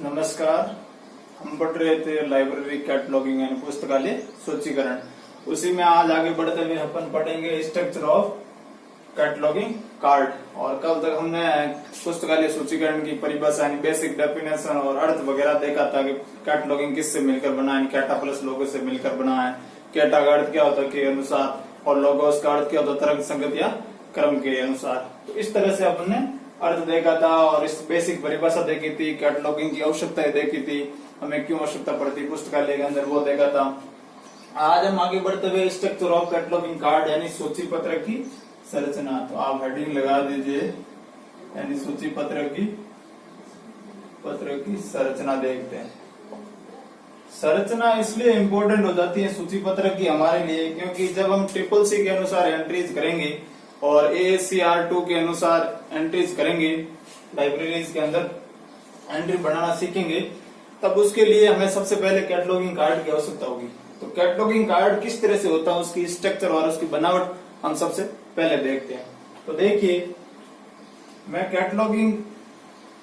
नमस्कार। हम पढ़ रहे थे लाइब्रेरी कैटलॉगिंग यानी पुस्तकालय सूचीकरण। उसी में आज आगे बढ़ते हुए अपन पढ़ेंगे स्ट्रक्चर ऑफ कैटलॉगिंग कार्ड। और कल तक हमने पुस्तकालय सूचीकरण की परिभाषा यानी बेसिक डेफिनेशन और अर्थ वगैरह देखा था कि कैटलॉगिंग किससे मिलकर बना है, कैटा प्लस लोगो से मिलकर बना है। कैटा का अर्थ क्या होता है के अनुसार और लोगोस का अर्थ क्या होता है तरंग संगत या क्रम के अनुसार। तो इस तरह से अपन ने अर्थ देखा था और इस बेसिक परिभाषा देखी थी, कैटलॉगिंग की आवश्यकताएं देखी थी, हमें क्यों आवश्यकता पड़ती पुस्तकालय के अंदर वो देखा था। आज हम आगे बढ़ते हुए स्ट्रक्चर ऑफ कैटलॉगिंग कार्ड यानी सूची पत्र की संरचना। तो आप हेडिंग लगा दीजिए यानी सूची पत्र की संरचना देखते हैं। संरचना इसलिए इम्पोर्टेंट हो जाती है सूची पत्र की हमारे लिए क्योंकि जब हम ट्रिपल सी के अनुसार एंट्रीज करेंगे और ASCR2 के अनुसार एंट्रीज करेंगे, लाइब्रेरीज के अंदर एंट्री बनाना सीखेंगे, तब उसके लिए हमें सबसे पहले कैटलॉगिंग कार्ड की आवश्यकता होगी। तो कैटलॉगिंग कार्ड किस तरह से होता है, उसकी स्ट्रक्चर और उसकी बनावट हम सबसे पहले देखते हैं। तो देखिए, मैं कैटलॉगिंग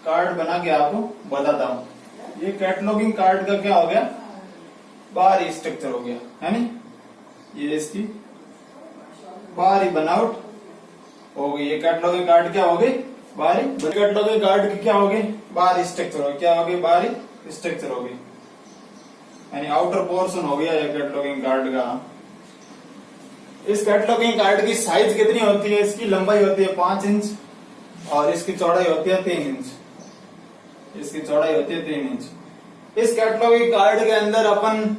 कार्ड बना के आपको बताता हूँ। ये कैटलॉगिंग कार्ड का क्या हो गया, बाहरी स्ट्रक्चर हो गया है नी, ये इसकी बाहरी बनावट हो गई। ये कैटलॉगिंग कार्ड क्या हो गई, बाहरी। कैटलॉगिंग कार्ड की क्या हो गई, बाहरी स्ट्रक्चर हो गई। क्या हो गई, बाहरी स्ट्रक्चर हो गई यानी आउटर पोर्शन हो गया ये कैटलॉगिंग कार्ड का। इस कैटलॉगिंग कार्ड की साइज कितनी होती है, इसकी लंबाई होती है 5 इंच और इसकी चौड़ाई होती है 3 इंच। इसकी चौड़ाई होती है 3 इंच। इस कैटलॉगिंग कार्ड के अंदर अपन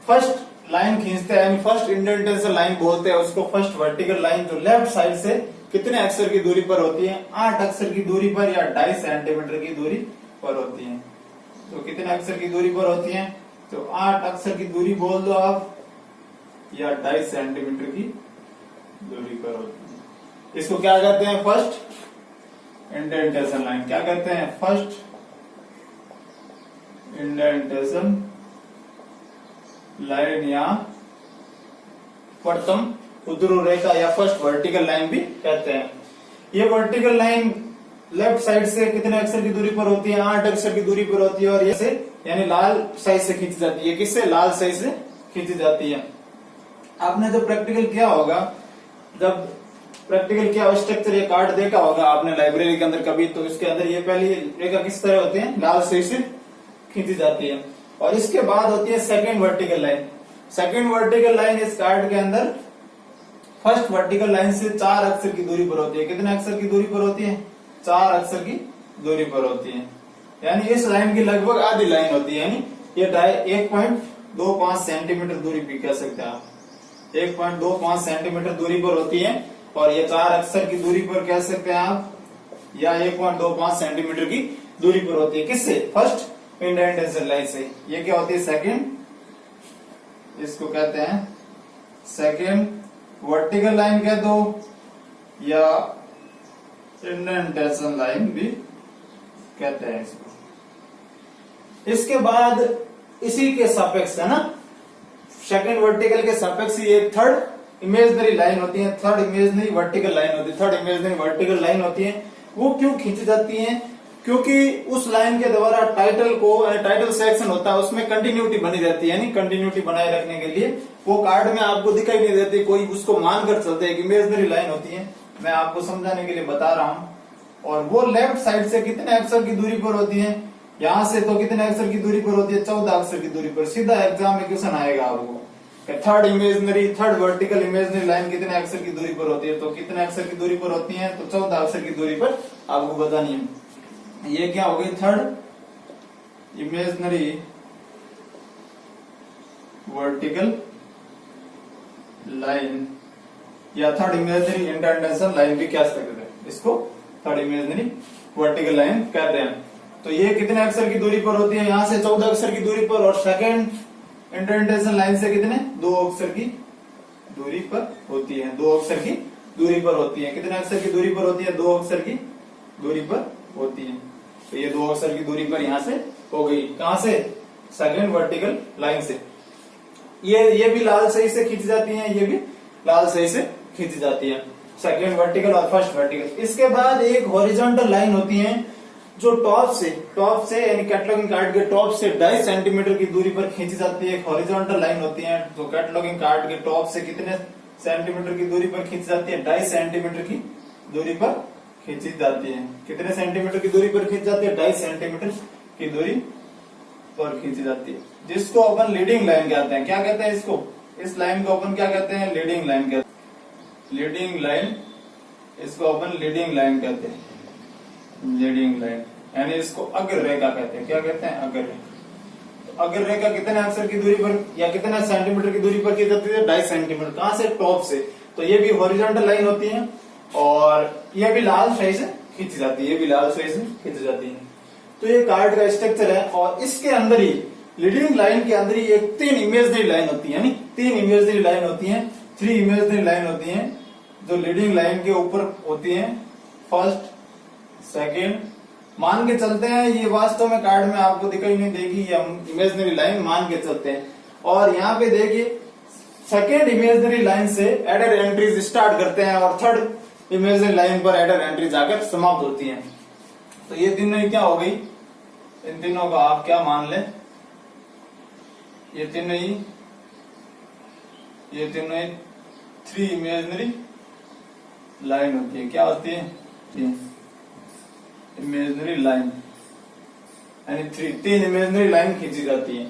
फर्स्ट लाइन खींचते हैं यानी फर्स्ट इंडेंटेशन लाइन बोलते हैं उसको। फर्स्ट वर्टिकल लाइन जो लेफ्ट साइड से कितने अक्षर की दूरी पर होती है, 8 अक्षर की दूरी पर या 2.5 सेंटीमीटर की दूरी पर होती है। तो कितने अक्षर की दूरी पर होती है, तो 8 अक्षर की दूरी बोल दो आप या 2.5 सेंटीमीटर की दूरी पर होती है। इसको क्या कहते हैं, फर्स्ट इंडेंटेशन लाइन। क्या कहते हैं, फर्स्ट इंडेंटेशन लाइन या प्रथम उद्धृत रेखा या फर्स्ट वर्टिकल लाइन भी कहते हैं। ये वर्टिकल लाइन लेफ्ट साइड से कितने अक्षर की दूरी पर होती है, 8 अक्षर की दूरी पर होती है और ऐसे यानी लाल साइज से खींची जाती है। किससे, लाल साइज से खींची जाती है। आपने जब प्रैक्टिकल किया होगा, जब प्रैक्टिकल किया स्ट्रक्चर ये कार्ड देखा होगा आपने लाइब्रेरी के अंदर कभी, तो इसके अंदर ये पहली रेखा किस तरह होती है, लाल साइज से खींची जाती है। और इसके बाद होती है second vertical line. Second vertical line इस कार्ड के अंदर फर्स्ट वर्टिकल लाइन से 4 अक्षर की दूरी पर होती है। कितने अक्षर की दूरी पर होती है, 4 अक्षर की दूरी पर होती है। यानी इस लाइन की लगभग आधी लाइन होती है, यानी ये 1.25 सेंटीमीटर दूरी भी कह सकते हैं आप। 1.25 सेंटीमीटर दूरी पर होती है और ये 4 अक्षर की दूरी पर कह सकते हैं आप, या 1.25 सेंटीमीटर की दूरी पर होती है। किससे, फर्स्ट इंडेंटेशन लाइन से। ये क्या होती है, सेकेंड, इसको कहते हैं सेकेंड वर्टिकल लाइन कह दो या इंडेंटेशन लाइन भी कहते हैं इसको। इसके बाद इसी के सापेक्ष है ना, सेकेंड वर्टिकल के सापेक्ष ये थर्ड इमेजिनरी लाइन होती है। थर्ड इमेजिनरी वर्टिकल लाइन होती है। थर्ड इमेजिनरी वर्टिकल लाइन होती है। वो क्यों खींची जाती है, क्योंकि उस लाइन के द्वारा टाइटल को, टाइटल सेक्शन होता है उसमें कंटिन्यूटी बनी रहती है। यानी कंटिन्यूटी बनाए रखने के लिए वो कार्ड में आपको दिखाई नहीं देती, कोई उसको मानकर चलते हैं। इमेजिनरी लाइन होती है, मैं आपको समझाने के लिए बता रहा हूं। और वो लेफ्ट साइड से कितने अक्षर की दूरी पर होती है, यहां से तो कितने अक्षर की दूरी पर होती है, 14 अक्षर की दूरी पर। सीधा एग्जाम में क्वेश्चन आएगा आपको, थर्ड वर्टिकल इमेजिनरी लाइन कितने अक्षर की दूरी पर होती है, तो कितने अक्षर की दूरी पर होती है, तो 14 अक्षर की दूरी पर आपको बतानी है। ये क्या हो गई, थर्ड इमेजिनरी वर्टिकल लाइन या थर्ड इमेजिनरी इंडेंटेशन लाइन भी कह सकते हैं इसको। थर्ड इमेजिनरी वर्टिकल लाइन कहते हैं। तो ये कितने अक्षर की दूरी पर होती है, यहां से 14 अक्षर की दूरी पर, और सेकेंड इंडेंटेशन लाइन से कितने, 2 अक्षर की दूरी पर होती है। 2 अक्षर की दूरी पर होती है। कितने अक्षर की दूरी पर होती है, 2 अक्षर की दूरी पर होती है। तो ये 2 अक्षर की दूरी पर यहां से हो गई। कहां से, सेकेंड वर्टिकल लाइन से। ये भी लाल सही से खींची जाती है, ये भी लाल सही से खींची जाती है। सेकेंड वर्टिकल और फर्स्ट वर्टिकल। इसके बाद एक हॉरिजॉन्टल लाइन होती है जो टॉप से यानी कैटलॉगिंग कार्ड के टॉप से 2.5 सेंटीमीटर की दूरी पर खींची जाती है। एक हॉरिजॉन्टल लाइन होती है जो कैटलॉगिंग कार्ड के टॉप से कितने सेंटीमीटर की दूरी पर खींची जाती है, 2.5 सेंटीमीटर की दूरी पर खींची जाती है। कितने सेंटीमीटर की दूरी पर खींची जाती है, 2.5 सेंटीमीटर की दूरी पर खींची जाती है, जिसको अपन लीडिंग लाइन कहते हैं। क्या कहते हैं इसको, इस लाइन को अपन क्या कहते हैं, लीडिंग लाइन कहते हैं। लीडिंग लाइन, इसको अपन लीडिंग लाइन कहते हैं, लीडिंग लाइन, यानी इसको अग्र रेखा कहते हैं। क्या कहते हैं, अग्र रेखा। तो अग्र रेखा कितने अक्षर की दूरी पर या कितने सेंटीमीटर की दूरी पर की जाती है, 2.5 सेंटीमीटर। कहां से, टॉप से। तो ये भी हॉरिजॉन्टल लाइन होती है और ये भी लाल स्याही से खींची जाती है, ये भी लाल स्याही से खींची जाती है। तो ये कार्ड का स्ट्रक्चर है और इसके अंदर ही लीडिंग लाइन के अंदर ही एक 3 इमेजनरी लाइन होती है, यानी 3 इमेजनरी लाइन होती है, 3 इमेजनरी लाइन होती है जो लीडिंग लाइन के ऊपर होती है। फर्स्ट, सेकेंड, मान के चलते हैं ये वास्तव में कार्ड में आपको दिखाई नहीं देगी, ये हम इमेजनरी लाइन मान के चलते हैं। और यहाँ पे देखिए सेकेंड इमेजनरी लाइन से एडर एंट्रीज स्टार्ट करते हैं और थर्ड इमेजनरी लाइन पर एडर एंट्री जाकर समाप्त होती हैं। तो ये तीनों क्या हो गई, इन तीनों का आप क्या मान लें, ये तीनों ही 3 इमेजनरी लाइन होती है। क्या होती है, इमेजनरी लाइन, यानी 3 इमेजनरी लाइन खींची जाती है।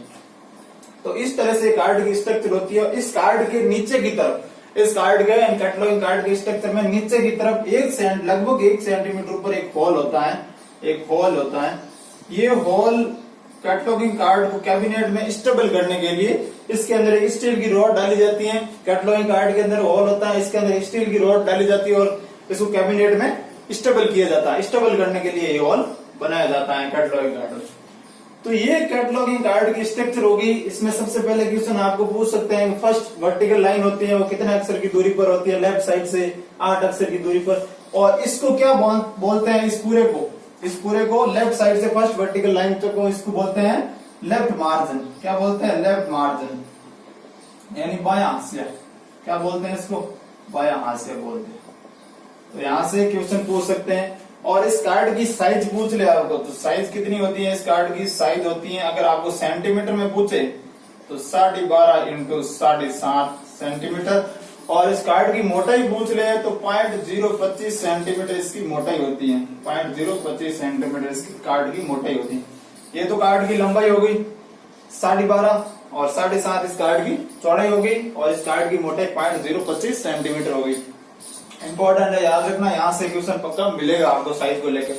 तो इस तरह से कार्ड की स्ट्रक्चर होती है। इस कार्ड के नीचे की तरफ, इस कार्ड के कैटलॉगिंग कार्ड के स्ट्रक्चर में नीचे की तरफ लगभग 1 सेंटीमीटर ऊपर एक होल होता है, एक होल होता है। ये होल कैटलॉगिंग कार्ड को कैबिनेट में स्टेबल करने के लिए इसके अंदर एक स्टील की रॉड डाली जाती है। कैटलॉगिंग कार्ड के अंदर होल होता है, इसके अंदर स्टील की रॉड डाली जाती है और इसको कैबिनेट में स्टेबल किया जाता है। स्टेबल करने के लिए ये होल बनाया जाता है कैटलॉगिंग कार्ड में। तो ये कैटलॉगिंग कार्ड की स्ट्रक्चर होगी। इसमें सबसे पहले क्वेश्चन आपको पूछ सकते हैं, फर्स्ट वर्टिकल लाइन होती है वो कितने अक्षर की दूरी पर होती है, लेफ्ट साइड से 8 अक्षर की दूरी पर। और इसको क्या बोलते हैं, इस पूरे को लेफ्ट साइड से फर्स्ट वर्टिकल लाइन को इसको बोलते हैं लेफ्ट मार्जिन। क्या बोलते हैं, लेफ्ट मार्जिन, यानी बायां हाशिया। क्या बोलते हैं इसको, बायां हाशिया बोलते हैं। तो यहां से क्वेश्चन पूछ सकते हैं। और इस कार्ड की साइज पूछ ले आपको, तो साइज कितनी होती है, इस कार्ड की साइज होती है, अगर आपको सेंटीमीटर में पूछे तो 12.5 इंटू 7.5 सेंटीमीटर। और इस कार्ड की मोटाई पूछ ले तो 0.025 सेंटीमीटर इसकी मोटाई होती है, 0.025 सेंटीमीटर इसकी कार्ड की मोटाई होती है। ये तो कार्ड की लंबाई हो गई 12.5 और 7.5 इस कार्ड की चौड़ाई हो गई और इस कार्ड की मोटाई 0.025 सेंटीमीटर हो गई। इंपॉर्टेंट है, याद रखना, यहाँ से क्वेश्चन पक्का मिलेगा आपको साइज को लेकर।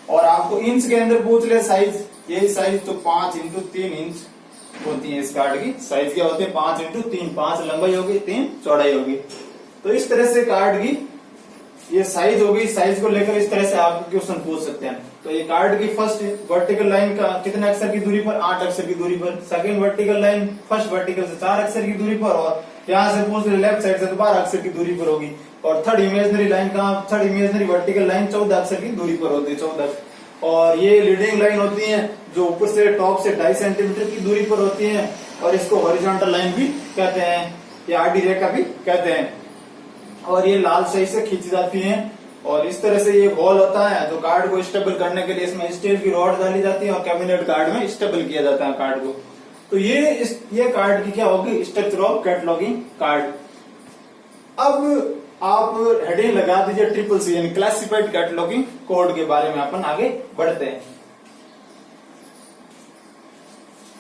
और आपको इंच के अंदर पूछ ले साइज, यही साइज तो 5 इंटू 3 इंच होती है। इस कार्ड की साइज क्या होती है, 5 इंटू 3, 5 लंबाई होगी, 3 चौड़ाई होगी। तो इस तरह से कार्ड की ये साइज होगी। साइज को लेकर इस तरह से आप क्वेश्चन पूछ सकते हैं। तो ये कार्ड की फर्स्ट वर्टिकल लाइन का कितने अक्षर की दूरी पर, 8 अक्षर की दूरी पर। Second vertical line first vertical से 4 अक्षर की दूरी पर और यहाँ से पूछ ले लेफ्ट साइड से तो 12 अक्षर की दूरी पर होगी। और थर्ड इमेजनरी लाइन का, थर्ड इमेजनरी वर्टिकल लाइन 14 अक्षर की दूरी पर होती है, 14। और ये लीडिंग लाइन होती है जो ऊपर से टॉप से 2.5 सेंटीमीटर की दूरी पर होती है और इसको हॉरिजॉन्टल लाइन भी कहते हैं, या आडी रेखा भी कहते हैं। और ये लाल स्याही से खींची जाती है। और इस तरह से ये होल होता है जो कार्ड को स्टेबल करने के लिए इसमें स्टील की रॉड डाली जाती है और कैबिनेट कार्ड में स्टेबल किया जाता है कार्ड को। तो ये कार्ड की क्या होगी, स्ट्रक्चर ऑफ कैटलॉगिंग कार्ड। अब आप हेडिंग लगा दीजिए CCC यानी क्लासिफाइड कैटलॉगिंग कोड के बारे में अपन आगे बढ़ते हैं।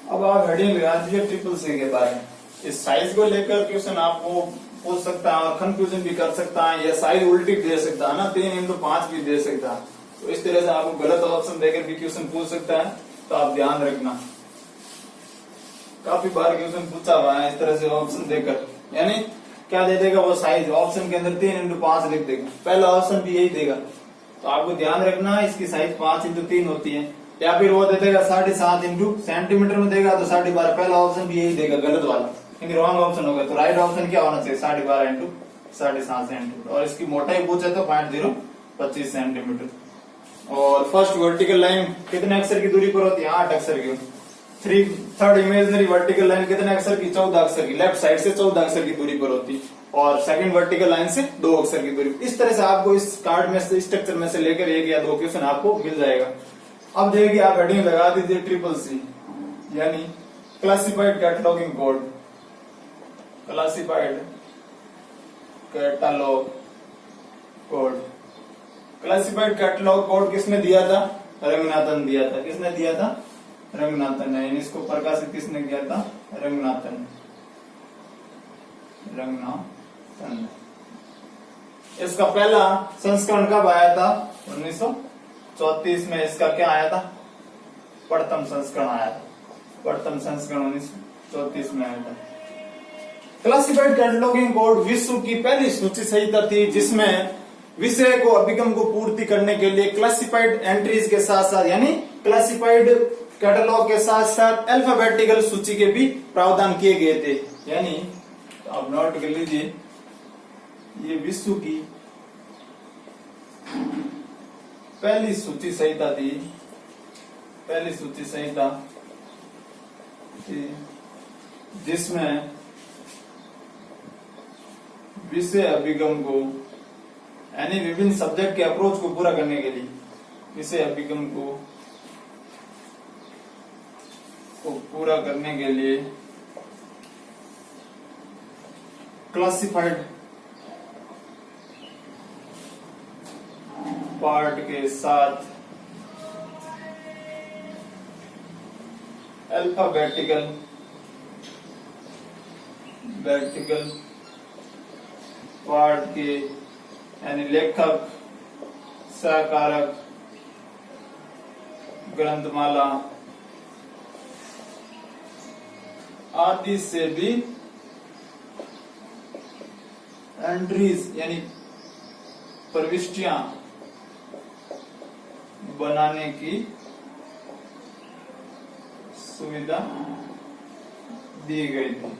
अब आप हेडिंग लगा दीजिए CCC के बारे में। इस साइज को लेकर क्वेश्चन आपको पूछ सकता है और कंफ्यूजन भी कर सकता है, या साइज उल्टी दे सकता है ना, 3 इंटू 5 भी दे सकता है। तो इस तरह से आपको गलत ऑप्शन देकर भी क्वेश्चन पूछ सकता है, तो आप ध्यान रखना। काफी बार क्वेश्चन पूछा हुआ है इस तरह से ऑप्शन देकर, यानी क्या दे देगा वो साइज ऑप्शन के अंदर 3 इंटू 5 लिख देगा, पहला ऑप्शन भी यही देगा। तो आपको ध्यान रखना इसकी साइज 5 इंटू 3 होती है। या फिर वो दे देगा 7.5 इंटू सेंटीमीटर में देगा तो 12.5, पहला ऑप्शन भी यही देगा गलत वाला, क्योंकि रॉन्ग ऑप्शन होगा। तो राइट ऑप्शन क्या होना चाहिए, 12.5 इंटू 7.5 सेंटीमीटर। और इसकी मोटाई पूछे तो 0.025 सेंटीमीटर। और फर्स्ट वर्टिकल लाइन कितने अक्षर की दूरी पर होती है, 8 अक्षर की। थर्ड इमेजनरी वर्टिकल लाइन कितने अक्षर की, 14 अक्षर की, लेफ्ट साइड से 14 अक्षर की दूरी पर होती है। और सेकंड वर्टिकल लाइन से 2 अक्षर की दूरी। इस तरह से आपको इस कार्ड में से, स्ट्रक्चर में से लेकर 1 या 2 क्वेश्चन आपको मिल जाएगा। अब देखिए आप हेडिंग लगा दीजिए ट्रिपल सी, यानी classified cataloguing code. Classified catalogue code. Classified catalogue code किसने दिया था? रंगनाथन दिया था। किसने दिया था? रंगनाथन ने। इसको प्रकाशित किसने किया था? रंगनाथन। रंगनाथन। इसका पहला संस्करण कब आया था? 1934 में इसका क्या आया था? प्रथम संस्करण आया था। प्रथम संस्करण 1934 में आया था। क्लासिफाइड कैटलॉगिंग कोड विश्व की पहली सूची संहिता थी जिसमें विषय को अभिगम को पूर्ति करने के लिए क्लासिफाइड एंट्रीज के साथ साथ यानी क्लासिफाइड कैटलॉग के साथ साथ अल्फाबेटिकल सूची के भी प्रावधान किए गए थे। यानी आप नोट कर लीजिए, ये विश्व की पहली सूची संहिता थी। पहली सूची संहिता जिसमें विषय अभिगम को यानी विभिन्न सब्जेक्ट के अप्रोच को पूरा करने के लिए विषय अभिगम को पूरा करने के लिए क्लासिफाइड पार्ट के साथ अल्फाबेटिकल पार्ट के यानी लेखक, सहकारक, ग्रंथमाला आदि से भी एंट्रीज यानी प्रविष्टियां बनाने की सुविधा दी गई थी।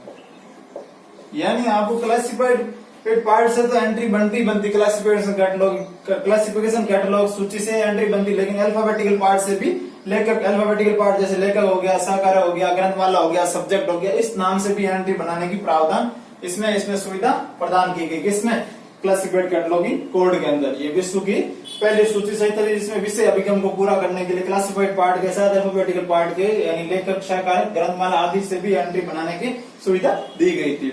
यानी आपको क्लासिफाइड पार्ट से तो एंट्री बनती क्लासिफिकेशन कैटलॉग सूची से एंट्री बनती, लेकिन अल्फाबेटिकल पार्ट से भी लेखक, अल्फाबेटिकल पार्ट जैसे लेखक हो गया, सहकार हो गया, ग्रंथमाला हो गया, सब्जेक्ट हो गया, इस नाम से भी एंट्री बनाने की प्रावधान इसमें सुविधा प्रदान की गई। किसमें? क्लासिफाइड कैटलॉगिंग कोड के अंदर। ये विश्व की पहली सूची संहिता थी जिसमें विषय अभिगम को पूरा करने के लिए क्लासिफाइड पार्ट के साथ अल्फाबेटिकल पार्ट के यानी लेखक, सहकार, ग्रंथमाला आदि से भी एंट्री बनाने की सुविधा दी गई थी।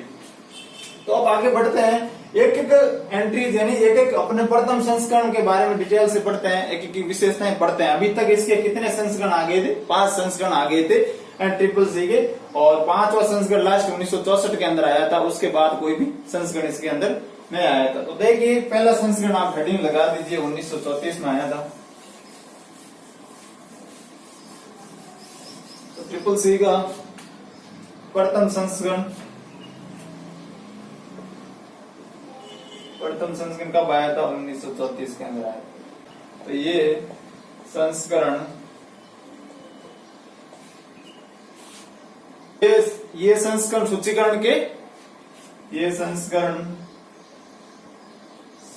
तो अब आगे बढ़ते हैं, एक एक एंट्रीज यानी एक एक अपने प्रथम संस्करण के बारे में डिटेल से पढ़ते हैं, एक एक विशेषताएं पढ़ते हैं। अभी तक इसके कितने संस्करण आ गए थे? 5 संस्करण आ गए थे ट्रिपल सी के, और 5वां संस्करण लास्ट 1964 के अंदर आया था। उसके बाद कोई भी संस्करण इसके अंदर नहीं आया था। तो देखिए पहला संस्करण आप हेडिंग लगा दीजिए, 1934 में आया था। तो ट्रिपल सी का प्रथम संस्करण कब आया था? 1934 के अंदर आया। तो ये संस्करण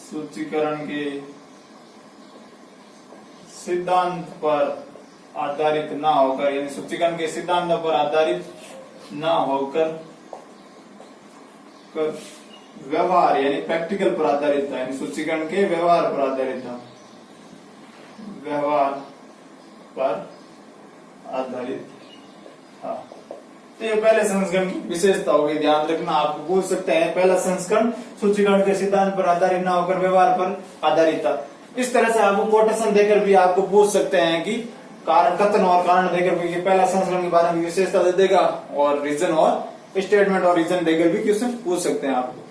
सूचीकरण के सिद्धांत पर आधारित ना होकर यानी सूचीकरण के सिद्धांत पर आधारित ना होकर व्यवहार यानी प्रैक्टिकल पर आधारित था, यानी सूचीकरण के व्यवहार पर आधारित था। व्यवहार पर आधारित था। तो ये पहले संस्करण की विशेषता होगी, ध्यान रखना। आपको पूछ सकते हैं पहला संस्करण सूचीकरण के सिद्धांत पर आधारित ना होकर व्यवहार पर आधारित था। इस तरह से आपको कोटेशन देकर भी आपको पूछ सकते हैं कि कारण, कथन और कारण देकर भी पहला संस्करण के बारे में विशेषता दे देगा, और रीजन और स्टेटमेंट और रीजन देकर भी क्वेश्चन पूछ सकते हैं आपको।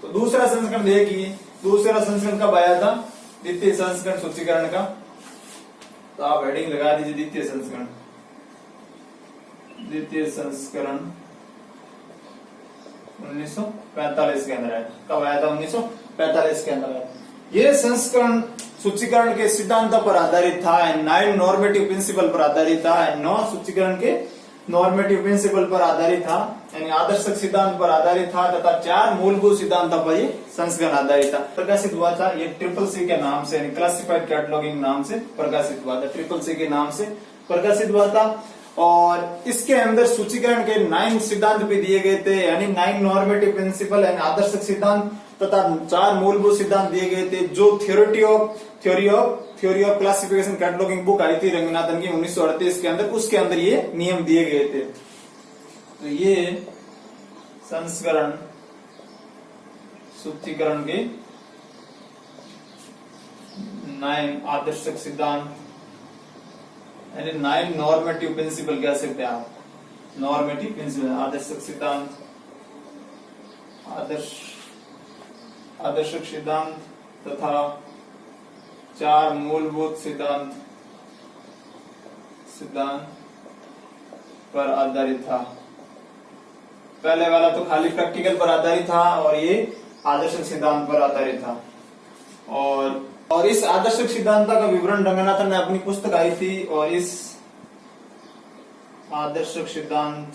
तो दूसरा संस्करण देखिए, दूसरा संस्करण कब आया था? द्वितीय संस्करण सूचीकरण का। तो आप हेडिंग लगा दीजिए द्वितीय संस्करण। द्वितीय संस्करण 1945 के अंदर आया। कब आया था? 1945 के अंदर आया। ये संस्करण सूचीकरण के सिद्धांतों पर आधारित था, 9 नॉर्मेटिव प्रिंसिपल पर आधारित था, 9 सूचीकरण के नॉर्मेटिव प्रिंसिपल पर आधारित था यानी आदर्शक सिद्धांत पर आधारित था, तथा 4 मूलभूत सिद्धांतों पर ये संस्करण आधारित था। प्रकाशित हुआ था ये ट्रिपल सी के नाम से यानी क्लासिफाइड कैटलॉगिंग नाम से प्रकाशित हुआ था। ट्रिपल सी के नाम से प्रकाशित हुआ था, और इसके अंदर सूचीकरण के 9 सिद्धांत भी दिए गए थे, यानी 9 नॉर्मेटिव प्रिंसिपल यानी आदर्शक सिद्धांत तथा 4 मूलभूत सिद्धांत दिए गए थे, जो theory of theory of classification cataloguing book आई थी रंगनाथन की 1938 के अंदर, उसके अंदर ये नियम दिए गए थे। तो ये संस्करण सूचीकरण के 9 आदर्शक सिद्धांत यानी 9 नॉर्मेटिव प्रिंसिपल कह सकते हैं आप। नॉर्मेटिव प्रिंसिपल आदर्शक सिद्धांत, आदर्शक सिद्धांत तथा 4 मूलभूत सिद्धांत पर आधारित था। पहले वाला तो खाली प्रैक्टिकल पर आधारित था और ये आदर्शक सिद्धांत पर आधारित था। और इस आदर्शक सिद्धांत का विवरण रंगनाथन ने अपनी पुस्तक आई थी, और इस आदर्शक सिद्धांत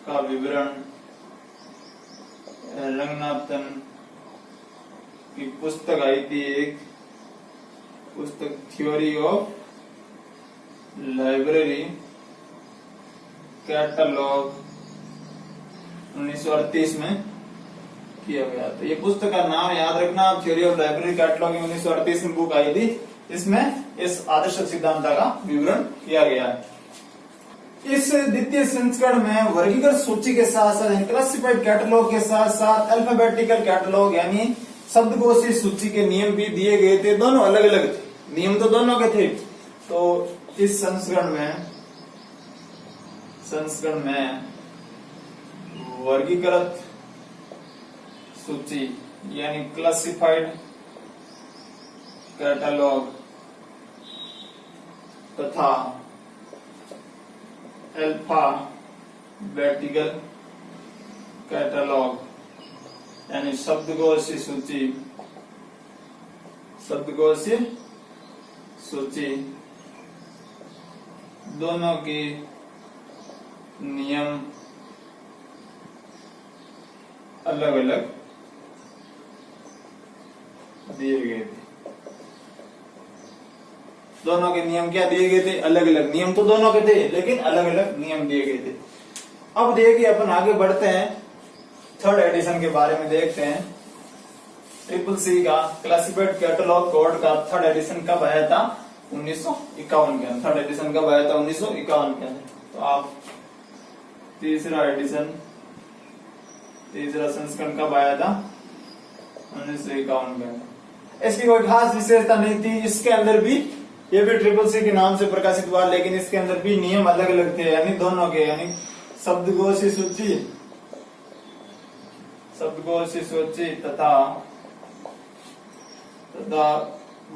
का विवरण रंगनाथन की पुस्तक आई थी, एक पुस्तक थ्योरी ऑफ लाइब्रेरी कैटलॉग 1938 में किया गया। तो ये पुस्तक का नाम याद रखना, थ्योरी ऑफ लाइब्रेरी कैटलॉग 1938 में बुक आई थी। इसमें इस आदर्शक सिद्धांत का विवरण किया गया है। इस द्वितीय संस्करण में वर्गीकृत सूची के साथ साथ क्लासिफाइड कैटलॉग के साथ साथ अल्फाबेटिकल कैटलॉग यानी शब्दकोशी सूची के नियम भी दिए गए थे। दोनों अलग अलग थे, नियम तो दोनों के थे। तो इस संस्करण में वर्गीकृत सूची यानी क्लासिफाइड कैटलॉग तथा अल्फाबेटिकल कैटलॉग यानी शब्दकोशी सूची दोनों के नियम अलग अलग दिए गए थे। दोनों के नियम क्या दिए गए थे? अलग अलग। नियम तो दोनों के थे लेकिन अलग अलग नियम दिए गए थे। अब देखिए अपन आगे बढ़ते हैं, थर्ड एडिशन के बारे में देखते हैं। ट्रिपल सी का क्लासिफाइड कैटलॉग कोड का थर्ड एडिशन कब आया था? 1951 के अंदर। थर्ड एडिशन कब आया था? 1951 के अंदर। तो आप तीसरा संस्करण कब आया था? 1951 के अंदर। इसकी कोई खास विशेषता नहीं थी। इसके अंदर भी ये भी ट्रिपल सी के नाम से प्रकाशित हुआ, लेकिन इसके अंदर भी नियम अलग अलग थे, यानी दोनों के, यानी शब्दकोशी सूची तथा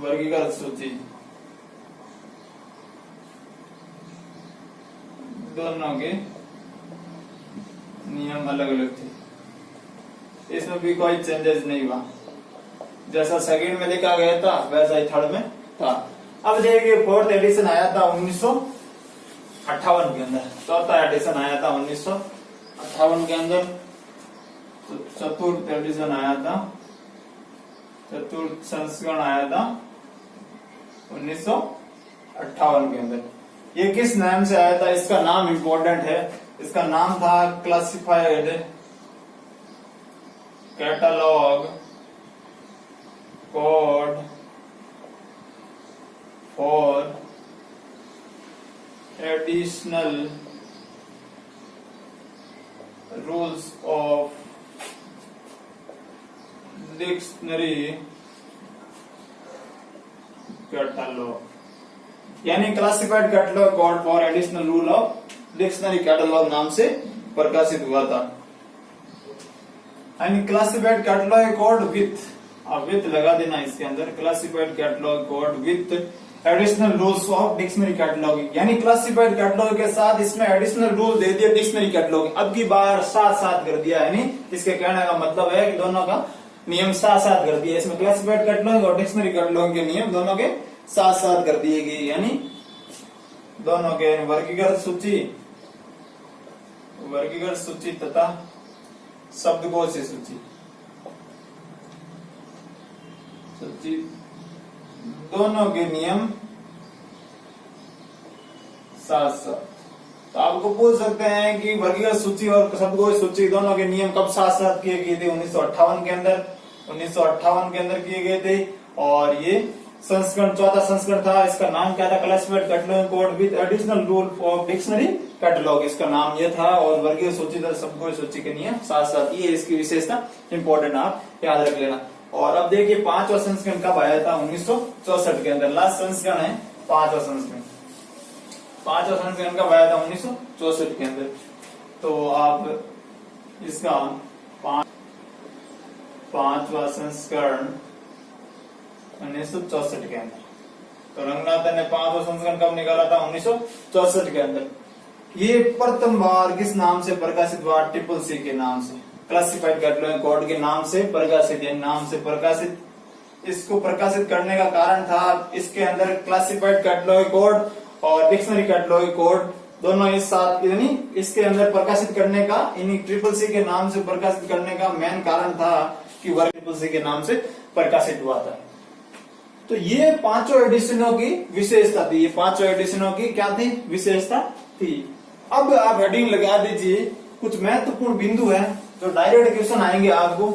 वर्गीकृत सूची दोनों के नियम अलग अलग थे। इसमें भी कोई चेंजेस नहीं हुआ। जैसा सेकंड में लिखा गया था वैसा ही थर्ड में था। अब देखिए फोर्थ एडिशन आया था 1958 के अंदर। चौथा एडिशन आया था 1958 के अंदर। तो चतुर्थ एडिशन आया था, चतुर्थ संस्करण आया था 1958 के अंदर। ये किस नाम से आया था? इसका नाम इंपॉर्टेंट है। इसका नाम था classified catalogue code for additional rules of dictionary catalogue, यानी classified catalogue code for additional rule of dictionary catalogue नाम से प्रकाशित हुआ था। यानी क्लासिफाइड कैटलॉग कोड विथ लगा देना इसके अंदर, classified catalogue code with additional rules of dictionary cataloguing, यानी क्लासिफाइड कैटलॉग के साथ इसमें एडिशनल रूल दे दिया डिक्शनरी कैटलॉगिंग। अब की बार साथ साथ कर दिया, यानी इसके कहने का मतलब है कि दोनों का नियम साथ साथ कर दिया। इसमें क्लासिफाइड कैटलॉग और डिक्शनरी कैटलॉग के नियम दोनों के साथ साथ कर दिए गए, यानी दोनों के वर्गीकृत सूची तथा शब्दकोश सूची दोनों के नियम साथ साथ। तो आपको पूछ सकते हैं कि वर्गीकृत सूची और शब्दकोश सूची दोनों के नियम कब साथ साथ किए गए थे? 1958 के अंदर किए गए थे। और ये संस्करण, चौथा संस्करण था, इसका नाम क्या था, classified catalogue code with additional rule of dictionary catalogue, इसका नाम ये था। और वर्गीय सूची दर सबको सूची के नियम, साथ साथ ये इसकी विशेषता इंपॉर्टेंट आप याद रख लेना। और अब देखिए पांचवा संस्करण कब आया था, 1964 के अंदर, लास्ट संस्करण है पांचवा संस्करण। पांचवा संस्करण कब आया था, 1964 के अंदर। तो आप इसका पांचवा संस्करण 1964 के अंदर, तो रंगनाथन ने पांचवा संस्करण कब निकाला था, 1964 के अंदर। ये प्रथम बार किस नाम से प्रकाशित हुआ, ट्रिपल सी के नाम से, क्लासिफाइड कैटलॉग कोड के नाम से प्रकाशित, नाम से प्रकाशित। इसको प्रकाशित करने का कारण था, इसके अंदर क्लासिफाइड कैटलॉग कोड और डिक्शनरी कैटलॉग कोड दोनों इस साथ, यानी इसके अंदर प्रकाशित करने का, इन्हीं ट्रिपल सी के नाम से प्रकाशित करने का मेन कारण था कि वर्ग ट्रिपल सी के नाम से प्रकाशित हुआ था। तो ये पांचों एडिशनों की विशेषता थी, ये पांचों एडिशनों की क्या थी, विशेषता थी। अब आप हेडिंग लगा दीजिए, कुछ महत्वपूर्ण बिंदु है जो डायरेक्ट क्वेश्चन आएंगे आपको,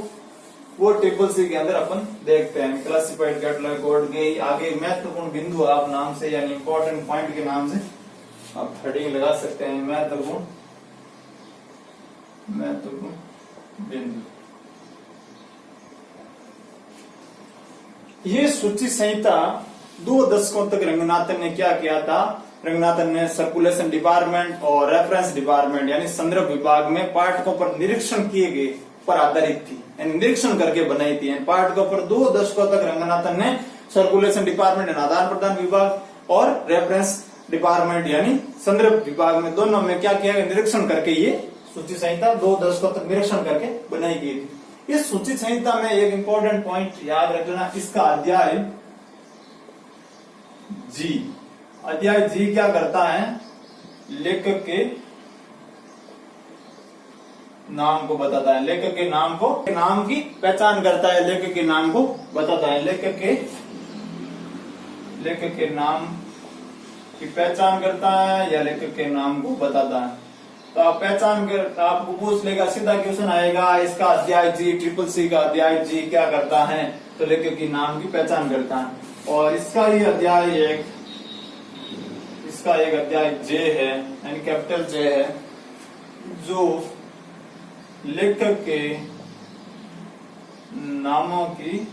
वो ट्रिपल सी के अंदर अपन देखते हैं। क्लासिफाइड कैटलॉग कोड के आगे महत्वपूर्ण बिंदु आप नाम से, यानी इंपॉर्टेंट पॉइंट के नाम से आप हेडिंग लगा सकते हैं, महत्वपूर्ण बिंदु। ये सूची संहिता 2 दशकों तक रंगनाथन ने क्या किया था, रंगनाथन ने सर्कुलेशन डिपार्टमेंट और रेफरेंस डिपार्टमेंट यानी संदर्भ विभाग में पाठकों पर निरीक्षण किए गए पर आधारित थी, यानी निरीक्षण करके बनाई थी। पाठकों पर 2 दशकों तक रंगनाथन ने सर्कुलेशन डिपार्टमेंट यानी आदान प्रदान विभाग और रेफरेंस डिपार्टमेंट यानी संदर्भ विभाग में, दोनों में क्या किया, निरीक्षण करके ये सूची संहिता 2 दशकों तक निरीक्षण करके बनाई गई थी। इस सूची संहिता में एक इंपॉर्टेंट पॉइंट याद रखना, इसका अध्याय जी, अध्याय जी क्या करता है, लेखक के नाम को बताता है, लेखक के नाम को, नाम की पहचान करता है, लेखक के नाम को बताता है, लेखक के नाम की पहचान करता है या लेखक के नाम को बताता है। तो आप पहचान कर, आपको पूछ लेगा, सीधा क्वेश्चन आएगा, इसका अध्याय जी, ट्रिपल सी का अध्याय जी क्या करता है, तो लेखक की नाम की पहचान करता है। और इसका ये अध्याय इसका एक अध्याय जे है, यानी कैपिटल जे है, जो लेखक के नामों की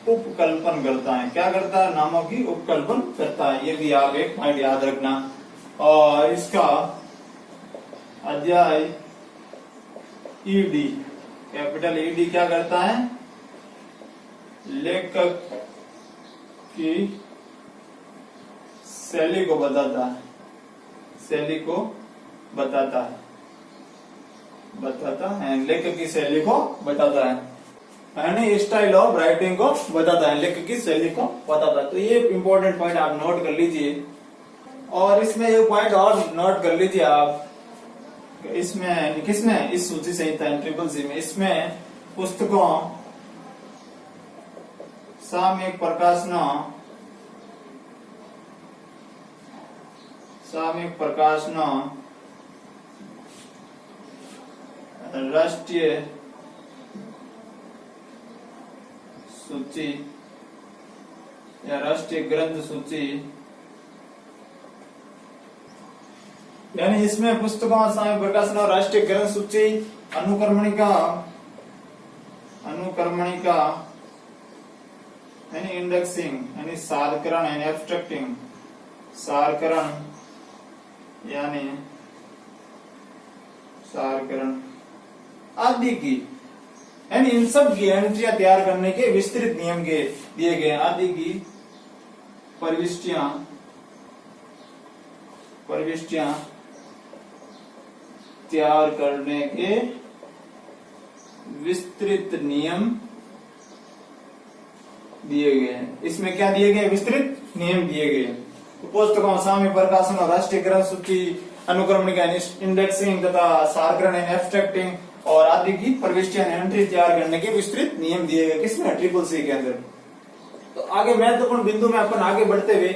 उपकल्पन करता है। क्या करता है, नामों की उपकल्पन करता है, ये भी आप एक पॉइंट याद रखना। और इसका अध्याय ईडी, कैपिटल ईडी क्या करता है, लेखक की शैली को बताता है, शैली को बताता है, लेखक की शैली को बताता है, यानी स्टाइल ऑफ राइटिंग को बताता है, लेखक की शैली को बताता है। तो ये इंपॉर्टेंट पॉइंट आप नोट कर लीजिए। और इसमें एक पॉइंट और नोट कर लीजिए आप, इसमें किसमें, इस सूची संहिता ट्रिपल सी में, इसमें पुस्तकों, सामयिक प्रकाशनों, राष्ट्रीय सूची या राष्ट्रीय ग्रंथ सूची, यानी इसमें पुस्तकों, सामयिक प्रकाशन और राष्ट्रीय ग्रंथ सूची, अनुक्रमणिका यानी इंडेक्सिंग, यानी सारकरण, यानी एब्स्ट्रैक्टिंग, सारकरण यानी सारकरण आदि की, यानी इन सब की एंट्रियां तैयार करने के विस्तृत नियम के दिए गए, आदि की प्रविष्टियां तैयार करने के विस्तृत नियम दिए गए हैं। इसमें क्या दिए गए, विस्तृत नियम दिए गए। तो पुस्तकों, सामयिक प्रकाशन और राष्ट्रीय ग्रंथ सूची, अनुक्रमणिका इंडेक्सिंग तथा सारकरण एब्स्ट्रैक्टिंग और आदि की प्रविष्टियां एंट्री तैयार करने के विस्तृत नियम दिए गए, किसमें, ट्रिपल सी के अंदर। तो आगे महत्वपूर्ण बिंदु में अपन आगे बढ़ते हुए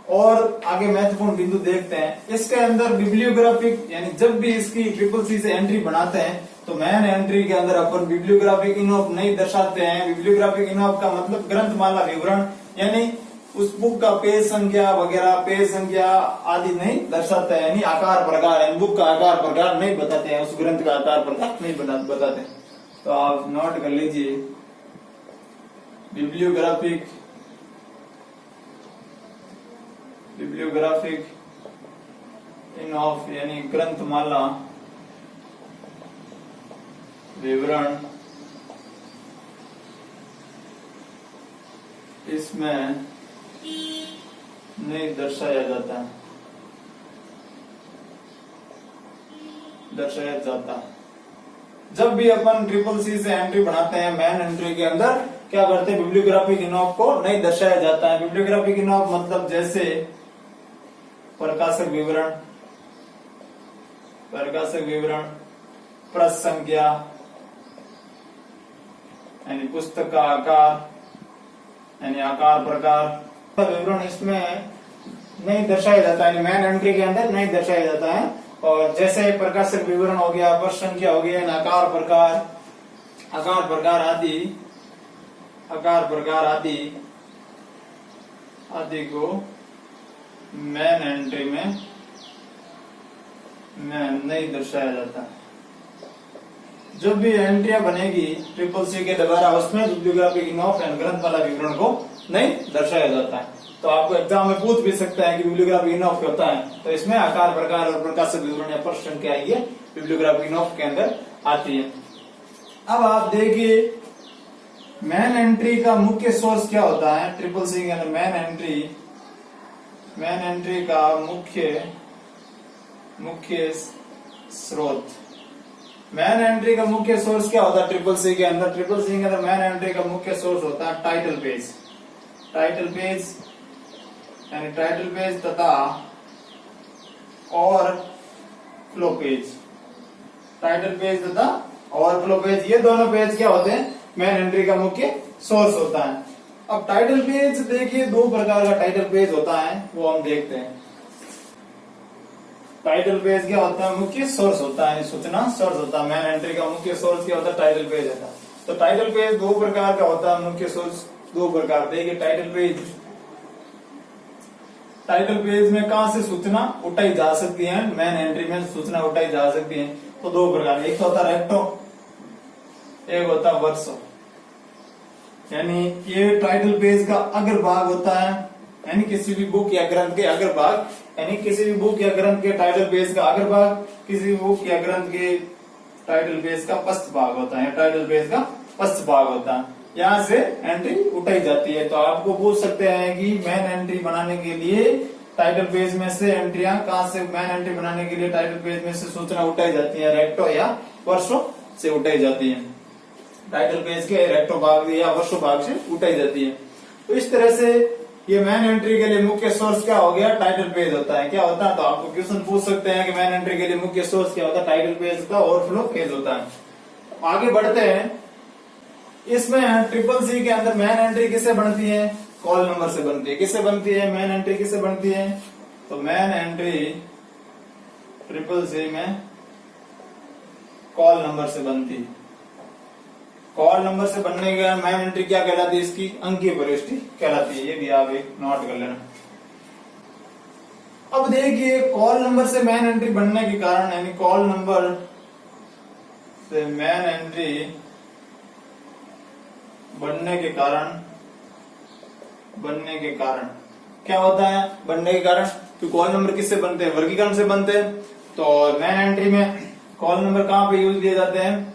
और आगे महत्वपूर्ण बिंदु देखते हैं। इसके अंदर बिब्लियोग्राफिक, यानी जब भी इसकी ट्रिपल सी से एंट्री बनाते हैं तो मैन एंट्री के अंदर अपन बिब्लियोग्राफिक इनऑफ नहीं दर्शाते हैं। बिब्लियोग्राफिक इनऑफ का मतलब ग्रंथमाला विवरण, यानी उस बुक का पेज संख्या वगैरह, पेज संख्या आदि नहीं दर्शाते हैं, यानी आकार प्रकार, बुक का आकार प्रकार नहीं बताते हैं, उस ग्रंथ का आकार प्रकार नहीं बताते। तो आप नोट कर लीजिए, बिब्लियोग्राफिक इनऑफ यानी ग्रंथमाला विवरण, इसमें नहीं दर्शाया जाता। जब भी अपन ट्रिपल सी से एंट्री बनाते हैं, मैन एंट्री के अंदर क्या करते हैं, बिब्लियोग्राफिक इनऑफ को नहीं दर्शाया जाता है। बिब्लियोग्राफिक इनऑफ मतलब जैसे प्रकाशक विवरण, प्रत संख्या यानी पुस्तक का आकार यानी आकार प्रकार विवरण इसमें नहीं दर्शाया जाता है, मैन एंट्री के अंदर नहीं दर्शाया जाता है। और जैसे प्रकाशक विवरण हो गया, पद संख्या हो गया, आकार प्रकार आदि को मैन एंट्री में नहीं दर्शाया जाता। जब भी एंट्रियां बनेगी ट्रिपल सी के द्वारा, उसमें बिब्लियोग्राफिक इनऑफ एंड ग्रंथमाला विवरण को नहीं दर्शाया जाता है। तो आपको एग्जाम में पूछ भी सकता है कि बिब्लियोग्राफिक इनऑफ क्या होता है, तो इसमें आकार प्रकार और प्रकाशक विवरण या प्रश्न क्या है, बिब्लियोग्राफिक इनऑफ के अंदर आती है। अब आप देखिए मैन एंट्री का मुख्य सोर्स क्या होता है ट्रिपल सी के अंदर। मैन एंट्री का मुख्य स्रोत, मैन एंट्री का मुख्य सोर्स क्या होता है ट्रिपल सी के अंदर। ट्रिपल सी के अंदर मैन एंट्री का मुख्य सोर्स होता है टाइटल पेज तथा और फ्लो पेज। टाइटल पेज तथा और फ्लो पेज, ये दोनों पेज क्या होते हैं, मैन एंट्री का मुख्य सोर्स होता है। अब टाइटल पेज देखिए, दो प्रकार का टाइटल पेज होता है, वो हम देखते हैं। टाइटल पेज क्या होता है, मुख्य सोर्स होता है, सूचना सोर्स होता है। मैन एंट्री का मुख्य सोर्स क्या होता है, टाइटल पेज होता है। तो टाइटल पेज दो प्रकार का होता है, मुख्य सोर्स दो प्रकार। देखिए टाइटल पेज में कहां से सूचना उठाई जा सकती है, मैन एंट्री में सूचना उठाई जा सकती है, तो दो प्रकार। एक होता है रेक्टो, एक होता है वर्सो। यानी ये टाइटल पेज का अग्र भाग होता है, यानी किसी भी बुक या ग्रंथ के अग्र भाग, यानी किसी भी बुक या ग्रंथ के टाइटल पेज का अग्र भाग, किसी भी बुक या ग्रंथ के टाइटल पेज का पश्च भाग होता है, टाइटल पेज का पश्च भाग होता है। यहाँ से एंट्री उठाई जाती है। तो आपको पूछ सकते हैं कि मैन एंट्री बनाने के लिए टाइटल पेज में से एंट्रियां कहां से, मैन एंट्री बनाने के लिए टाइटल पेज में से सूचना उठाई जाती है, रेक्टो या वर्सो से उठाई जाती है। टाइटल पेज के रेक्टो भाग या वर्सो भाग से उठाई जाती है। तो इस तरह से ये मैन एंट्री के लिए मुख्य सोर्स क्या हो गया, टाइटल पेज होता है। क्या होता है, तो आपको क्वेश्चन पूछ सकते हैं कि मैन एंट्री के लिए मुख्य सोर्स क्या होता है, टाइटल पेज का और फ्लो पेज होता है। आगे बढ़ते हैं, इसमें ट्रिपल सी के अंदर मैन एंट्री किससे बनती है, कॉल नंबर से बनती है। किससे बनती है, मैन एंट्री किससे बनती है, तो मैन एंट्री ट्रिपल सी में कॉल नंबर से बनती है। कॉल नंबर से बनने के बाद मैन एंट्री क्या कहलाती है, इसकी अंकीय प्रविष्टि कहलाती है। ये भी आप एक नोट कर लेना। अब देखिए कॉल नंबर से मैन एंट्री बनने के कारण, यानी कॉल नंबर से मैन एंट्री बनने के कारण क्या होता है, बनने के कारण तो कॉल नंबर किससे बनते हैं, वर्गीकरण से बनते हैं। तो मैन एंट्री में कॉल नंबर कहां पे यूज लिए जाते हैं,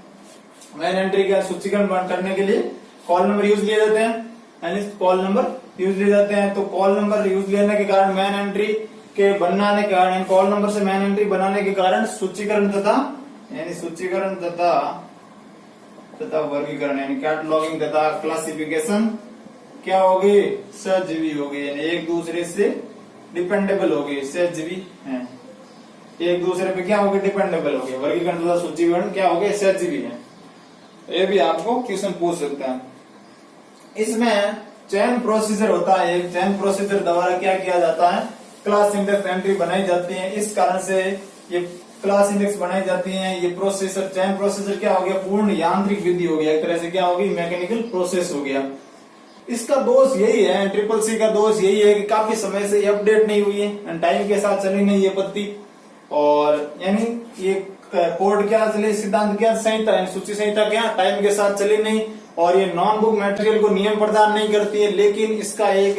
मैन एंट्री का सूचीकरण करने के लिए कॉल नंबर यूज लिए जाते हैं, यानी कॉल नंबर यूज लिए जाते हैं। तो कॉल नंबर यूज लेने के कारण मैन एंट्री के बनाने के कारण, कॉल नंबर से मैन एंट्री बनाने के कारण सूचीकरण तथा वर्गीकरण यानी कैटलॉगिंग तथा क्लासिफिकेशन क्या होगी, सहजीवी होगी, यानी एक दूसरे से डिपेंडेबल होगी, सहजीवी है, एक दूसरे पे क्या होगी, डिपेंडेबल होगी। वर्गीकरण तथा सूचीकरण क्या होगे, सहजीवी है। ये भी आपको क्वेश्चन पूछ सकता है। इसमें चयन प्रोसीजर होता है, एक चयन प्रोसीजर द्वारा क्या किया जाता है, क्लास इंडेक्स एंट्री बनाई जाती है। इस कारण से ये क्लास इंडेक्स बनाई जाती हैं। ये प्रोसेसर, चैन प्रोसेसर क्या हो गया, पूर्ण यांत्रिक विधि हो गया, एक तरह से क्या होगी, मैकेनिकल प्रोसेस हो गया। इसका दोष यही है, ट्रिपल सी का दोष यही है कि काफी समय से ये अपडेट नहीं हुई है, टाइम के साथ चली नहीं ये पत्ती, और यानी ये कोड क्या चले, सिद्धांत क्या संहिता यानी सूची संहिता क्या टाइम के साथ चली नहीं, और ये नॉन बुक मटेरियल को नियम प्रदान नहीं करती है। लेकिन इसका एक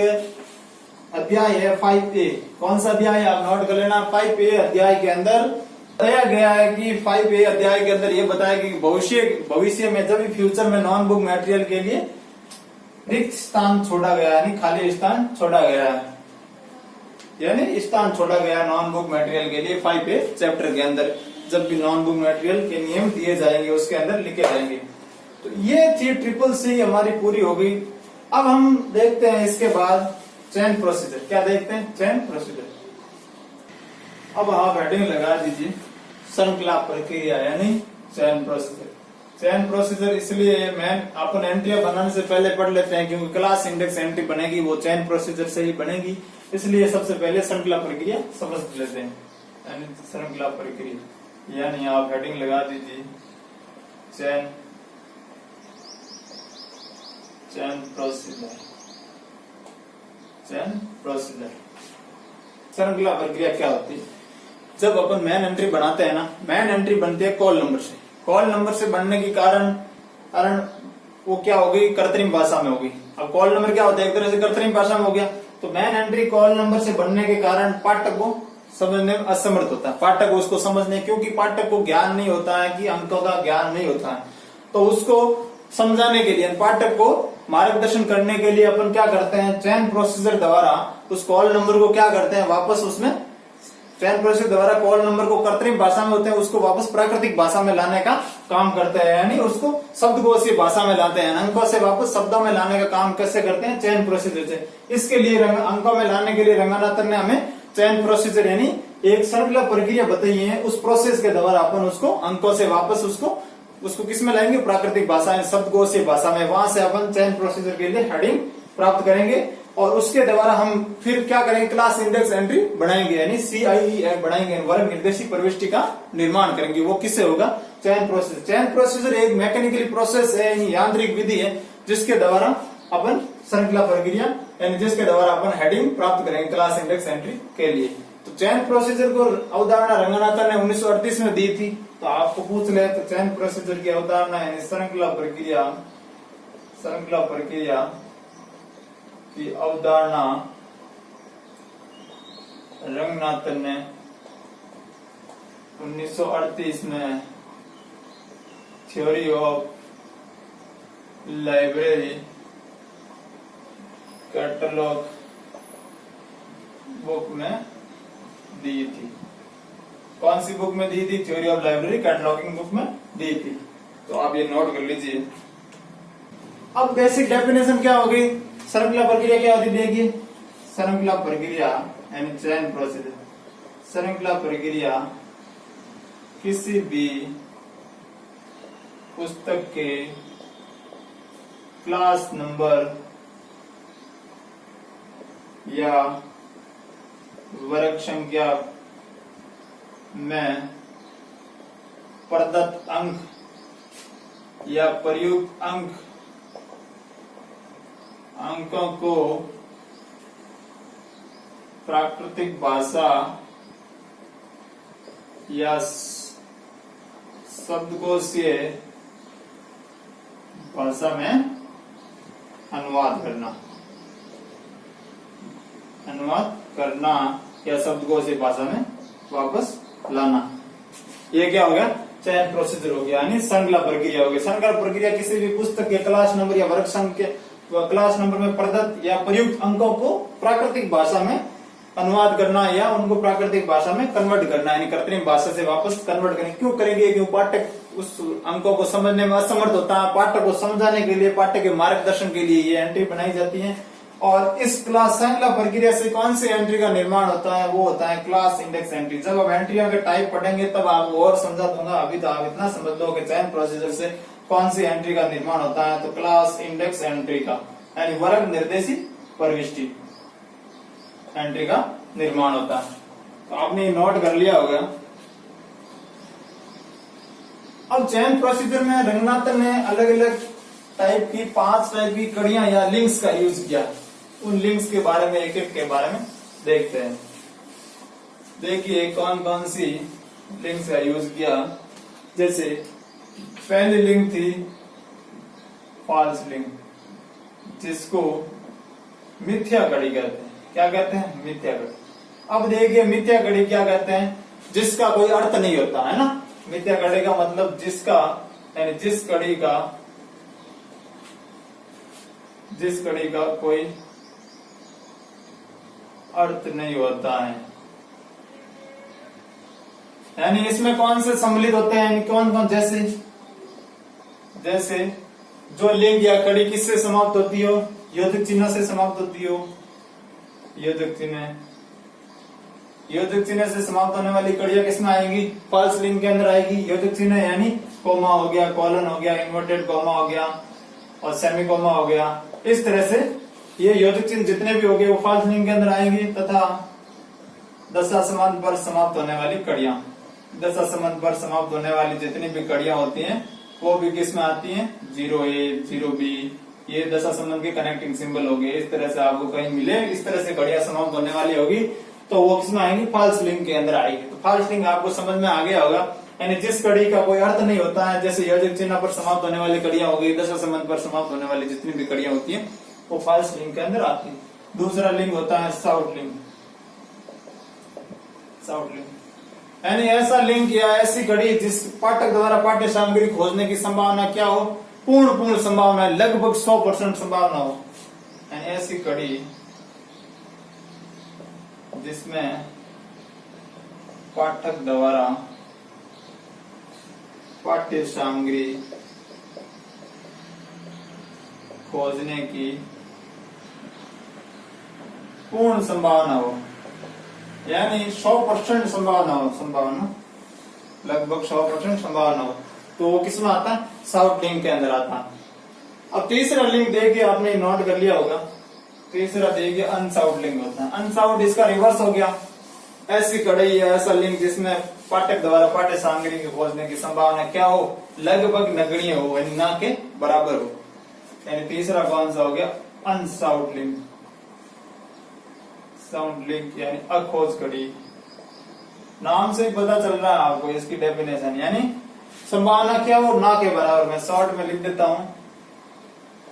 अध्याय है 5A, कौन सा अध्याय है आप नोट कर लेना, 5A अध्याय के अंदर बताया गया है कि 5A अध्याय के अंदर ये बताया कि भविष्य में जब भी फ्यूचर में नॉन बुक मटेरियल के लिए रिक्त स्थान छोड़ा गया, यानी खाली स्थान छोड़ा गया है, यानी स्थान छोड़ा गया नॉन बुक मटेरियल के लिए 5A चैप्टर के अंदर, जब भी नॉन बुक मटेरियल के नियम दिए जाएंगे उसके अंदर लिखे जाएंगे। तो ये थी ट्रिपल सी हमारी पूरी हो गई। अब हम देखते हैं इसके बाद चैन प्रोसीजर, क्या देखते हैं, चैन प्रोसीजर। अब आप हेडिंग लगा दीजिए श्रृंखला प्रक्रिया यानी चैन प्रोसीजर। चैन प्रोसीजर इसलिए मैं अपन एंट्रिया बनाने से पहले पढ़ लेते हैं, क्योंकि क्लास इंडेक्स एंट्री बनेगी वो चैन प्रोसीजर से ही बनेगी, इसलिए सबसे पहले श्रृंखला प्रक्रिया समझ लेते हैं, यानी श्रृंखला प्रक्रिया, यानी आप हेडिंग लगा दीजिए चैन प्रोसीजर। चैन प्रोसीजर श्रृंखला प्रक्रिया क्या होती है, जब अपन मैन एंट्री बनाते हैं ना, मैन एंट्री बनती है कॉल नंबर से, कॉल नंबर से बनने के कारण वो क्या होगी, कृत्रिम भाषा में होगी। अब कॉल नंबर क्या होता है, एक तरह से कृत्रिम भाषा में हो गया, तो मैन एंट्री कॉल नंबर से बनने के कारण पाठक को समझने में असमर्थ होता है, पाठक को उसको समझने, क्योंकि पाठक को ज्ञान नहीं होता है कि अंकों का ज्ञान नहीं होता है, तो उसको समझाने के लिए, पाठक को मार्गदर्शन करने के लिए अपन क्या करते हैं, चैन प्रोसीजर द्वारा उस कॉल नंबर को क्या करते हैं, वापस उसमें चैन प्रोसीजर द्वारा कॉल नंबर को कृत्रिम भाषा में होते हैं उसको वापस प्राकृतिक भाषा में लाने का काम करते हैं, यानी उसको शब्दकोशीय भाषा में लाते हैं, अंकों से वापस शब्दों में लाने का काम कैसे करते हैं, चैन प्रोसीजर से। इसके लिए अंकों में लाने के लिए रंगनाथन ने हमें चैन प्रोसीजर यानी एक श्रृंखला प्रक्रिया बताई है, उस प्रोसेस के द्वारा अपन उसको अंकों से वापस उसको किस में लाएंगे, प्राकृतिक भाषा, शब्दकोशीय भाषा में, वहां से अपन चैन प्रोसीजर के लिए हेडिंग प्राप्त करेंगे, और उसके द्वारा हम फिर क्या करेंगे, क्लास इंडेक्स एंट्री बनाएंगे, यानी CIE बनाएंगे, वर्ग निर्देशी प्रविष्टि का निर्माण करेंगे। वो किससे होगा, चैन प्रोसीजर। चैन प्रोसीजर एक मैकेनिकली प्रोसेस है, यांत्रिक विधि है, जिसके द्वारा अपन श्रृंखला प्रक्रिया यानी जिसके द्वारा अपन हेडिंग प्राप्त करेंगे क्लास इंडेक्स एंट्री के लिए। तो चैन प्रोसीजर को अवधारणा रंगनाथन ने 1938 में दी थी, तो आपको पूछ ले तो चैन प्रोसीजर की अवधारणा यानी श्रृंखला प्रक्रिया की अवधारणा रंगनाथन ने 1938 में theory of library catalogue book में दी थी। कौन सी बुक में दी थी, theory of library cataloguing book में दी थी, तो आप ये नोट कर लीजिए। अब बेसिक डेफिनेशन क्या होगी, श्रृंखला प्रक्रिया क्या होती है, देखिए श्रृंखला प्रक्रिया यानी चैन प्रोसीजर। श्रृंखला प्रक्रिया किसी भी पुस्तक के क्लास नंबर या वर्ग संख्या में प्रदत्त अंक या प्रयुक्त अंकों को प्राकृतिक भाषा या शब्दकोशीय भाषा में अनुवाद करना या शब्दकोशीय भाषा में वापस लाना, ये क्या हो गया, चैन प्रोसीजर हो गया, यानी श्रृंखला प्रक्रिया हो गई। श्रृंखला प्रक्रिया किसी भी पुस्तक के क्लास नंबर या वर्ग संख्या क्लास नंबर में प्रदत्त या प्रयुक्त अंकों को प्राकृतिक भाषा में अनुवाद करना या उनको प्राकृतिक भाषा में कन्वर्ट करना, यानी कृत्रिम भाषा से वापस कन्वर्ट करेंगे। क्यों करेंगे, क्यों पाठक उस अंकों को समझने में असमर्थ होता है, पाठक को समझाने के लिए, पाठक के मार्गदर्शन के लिए ये एंट्री बनाई जाती है। और इस क्लास श्रृंखला प्रक्रिया से कौन सी एंट्री का निर्माण होता है, वो होता है क्लास इंडेक्स एंट्री। जब आप एंट्रियों के टाइप पढ़ेंगे तब आपको और समझा दूंगा, अभी तो आप इतना समझ लो कि चैन प्रोसीजर से कौन सी एंट्री का निर्माण होता है, तो क्लास इंडेक्स एंट्री का यानी वर्ग निर्देशित प्रविष्टि एंट्री का निर्माण होता है। तो आपने नोट कर लिया होगा अब चयन प्रोसीजर में रंगनाथन ने अलग अलग टाइप की 5 टाइप की कड़ियां या लिंक्स का यूज किया। उन लिंक्स के बारे में एक एक के बारे में देखते हैं। देखिए कौन कौन सी लिंक्स का यूज किया। जैसे पहली लिंक थी फॉल्स लिंक, जिसको मिथ्या कड़ी कहते हैं। क्या कहते हैं? मिथ्या कड़ी। अब देखिए मिथ्या कड़ी क्या कहते हैं? जिसका कोई अर्थ नहीं होता है ना। मिथ्या कड़ी का मतलब जिसका, यानी जिस कड़ी का कोई अर्थ नहीं होता है। यानी इसमें कौन से सम्मिलित होते हैं? कौन कौन? जैसे जो लिंग या कड़ी किससे समाप्त होती हो? योजक चिन्ह से समाप्त होती हो। योजक चिन्ह से समाप्त होने वाली कड़ियां किसमें आएंगी? फॉल्स लिंक के अंदर आएगी। योजक चिन्ह यानी कोमा हो गया, कॉलन हो गया, इन्वर्टेड कोमा हो गया और सेमी कोमा हो गया। इस तरह से ये योजक चिन्ह जितने भी हो गए वो फॉल्स लिंक के अंदर आएंगे। तथा दशासमंत पर समाप्त होने वाली कड़ियां, दशासमंत पर समाप्त होने वाली जितनी भी कड़ियां होती हैं वो भी किसमें आती हैं? 0A 0B, ये दशासमंत के कनेक्टिंग सिंबल हो गए। इस तरह से आपको कहीं मिले इस तरह से कड़ियां समाप्त होने वाली होगी तो वो किसमें आएंगी? फॉल्स लिंक के अंदर आएगी। तो फॉल्स लिंक आपको समझ में आ गया होगा, यानी जिस कड़ी का कोई अर्थ नहीं होता है। जैसे योजक चिन्ह पर समाप्त होने वाली कड़ियां हो गई, दशासमंत पर समाप्त होने वाली जितनी भी कड़ियां होती हैं वो फॉल्स लिंक के अंदर आती है। दूसरा लिंक होता है साउथ लिंक। यानी ऐसा लिंक या ऐसी कड़ी जिस पाठक द्वारा पाठ्य सामग्री खोजने की संभावना क्या हो? पूर्ण संभावना, लगभग 100% संभावना हो। यानी ऐसी कड़ी जिसमें पाठक द्वारा पाठ्य सामग्री खोजने की पूर्ण संभावना हो, यानी 100% संभावना लगभग 100% संभावना हो, तो वो किसमें आता है? साउथ लिंक के अंदर आता है। अब तीसरा लिंक देखिए, आपने नोट कर लिया होगा। तीसरा देखिए अनसाउथ लिंक होता है। अनसाउथ इसका रिवर्स हो गया। ऐसी कड़ी या ऐसा लिंक जिसमें पाठक द्वारा पाठ्य सामग्री के खोजने की संभावना क्या हो? लगभग नगण्य हो, यानी ना के बराबर हो। यानी तीसरा कौन सा हो गया? अनसाउथ लिंक। साउंड लिंक यानी अखोज कड़ी। नाम से पता चल रहा है आपको इसकी डेफिनेशन, यानी संभावना क्या हो? ना के बराबर। मैं शॉर्ट में लिख देता हूं,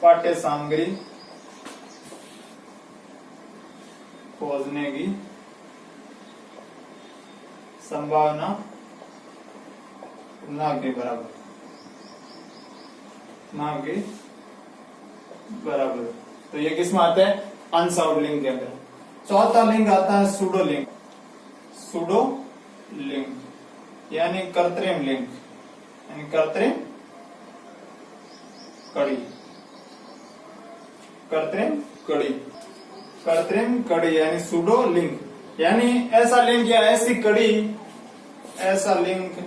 पाठ्य सामग्री खोजने की संभावना ना के बराबर, ना के बराबर। तो ये किसमें आता है? अनसाउंड लिंक के अंदर। चौथा लिंक आता है सूडो लिंक। सूडो लिंक यानी कृत्रिम लिंक, यानी कृत्रिम कड़ी। कृत्रिम कड़ी यानी सूडो लिंक, यानी ऐसा लिंक या ऐसी कड़ी, ऐसा लिंक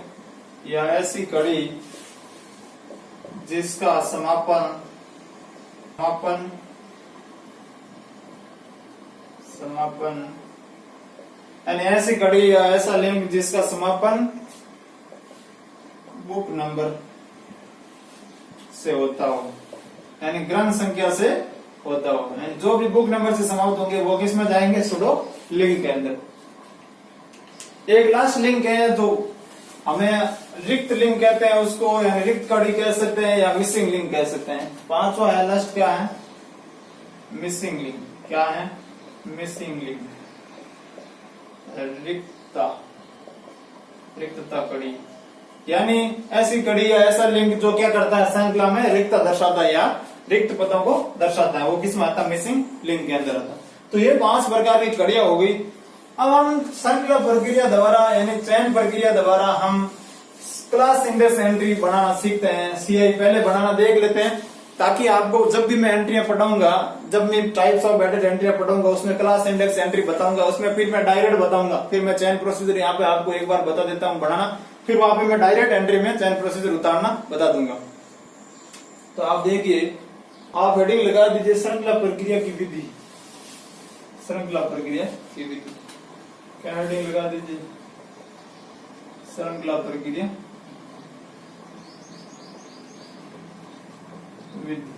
या ऐसी कड़ी जिसका समापन यानी ऐसी कड़ी या ऐसा लिंक जिसका समापन बुक नंबर से होता हो, यानी ग्रंथ संख्या से होता हो। यानी जो भी बुक नंबर से समाप्त होंगे वो किस में जाएंगे? सूडो लिंक के अंदर। एक लास्ट लिंक है जो हमें रिक्त लिंक कहते हैं उसको, यानी रिक्त कड़ी कह सकते हैं या मिसिंग लिंक कह सकते हैं। पांचवा है लास्ट, क्या है? Missing link. क्या है? Missing link. रिक्तता कड़ी, यानी ऐसी कड़ी या ऐसा लिंक जो क्या करता है? श्रृंखला में रिक्तता दर्शाता है या रिक्त पदों को दर्शाता है, वो किसमें आता है? मिसिंग लिंक के अंदर आता है। तो ये 5 प्रकार की कड़ियां हो गई। अब हम श्रृंखला प्रक्रिया द्वारा यानी चयन प्रक्रिया द्वारा हम क्लास इंडेक्स एंट्री बनाना सीखते हैं। सीआई पहले बनाना देख लेते हैं, ताकि आपको जब भी मैं एंट्रियां पढ़ाऊंगा, जब मैं टाइप्स ऑफ एडेड एंट्रियां पढ़ाऊंगा उसमें क्लास इंडेक्स एंट्री बताऊंगा, उसमें फिर मैं डायरेक्ट बताऊंगा, फिर मैं चयन प्रोसीजर यहाँ पे आपको एक बार बता देता हूँ बनाना, फिर वहां पे मैं डायरेक्ट एंट्री में चयन प्रोसीजर उतारना बता दूंगा। तो आप देखिए, आप हेडिंग लगा दीजिए श्रृंखला प्रक्रिया की विधि। श्रृंखला प्रक्रिया की विधि, क्या हेडिंग लगा दीजिए? श्रृंखला प्रक्रिया विधि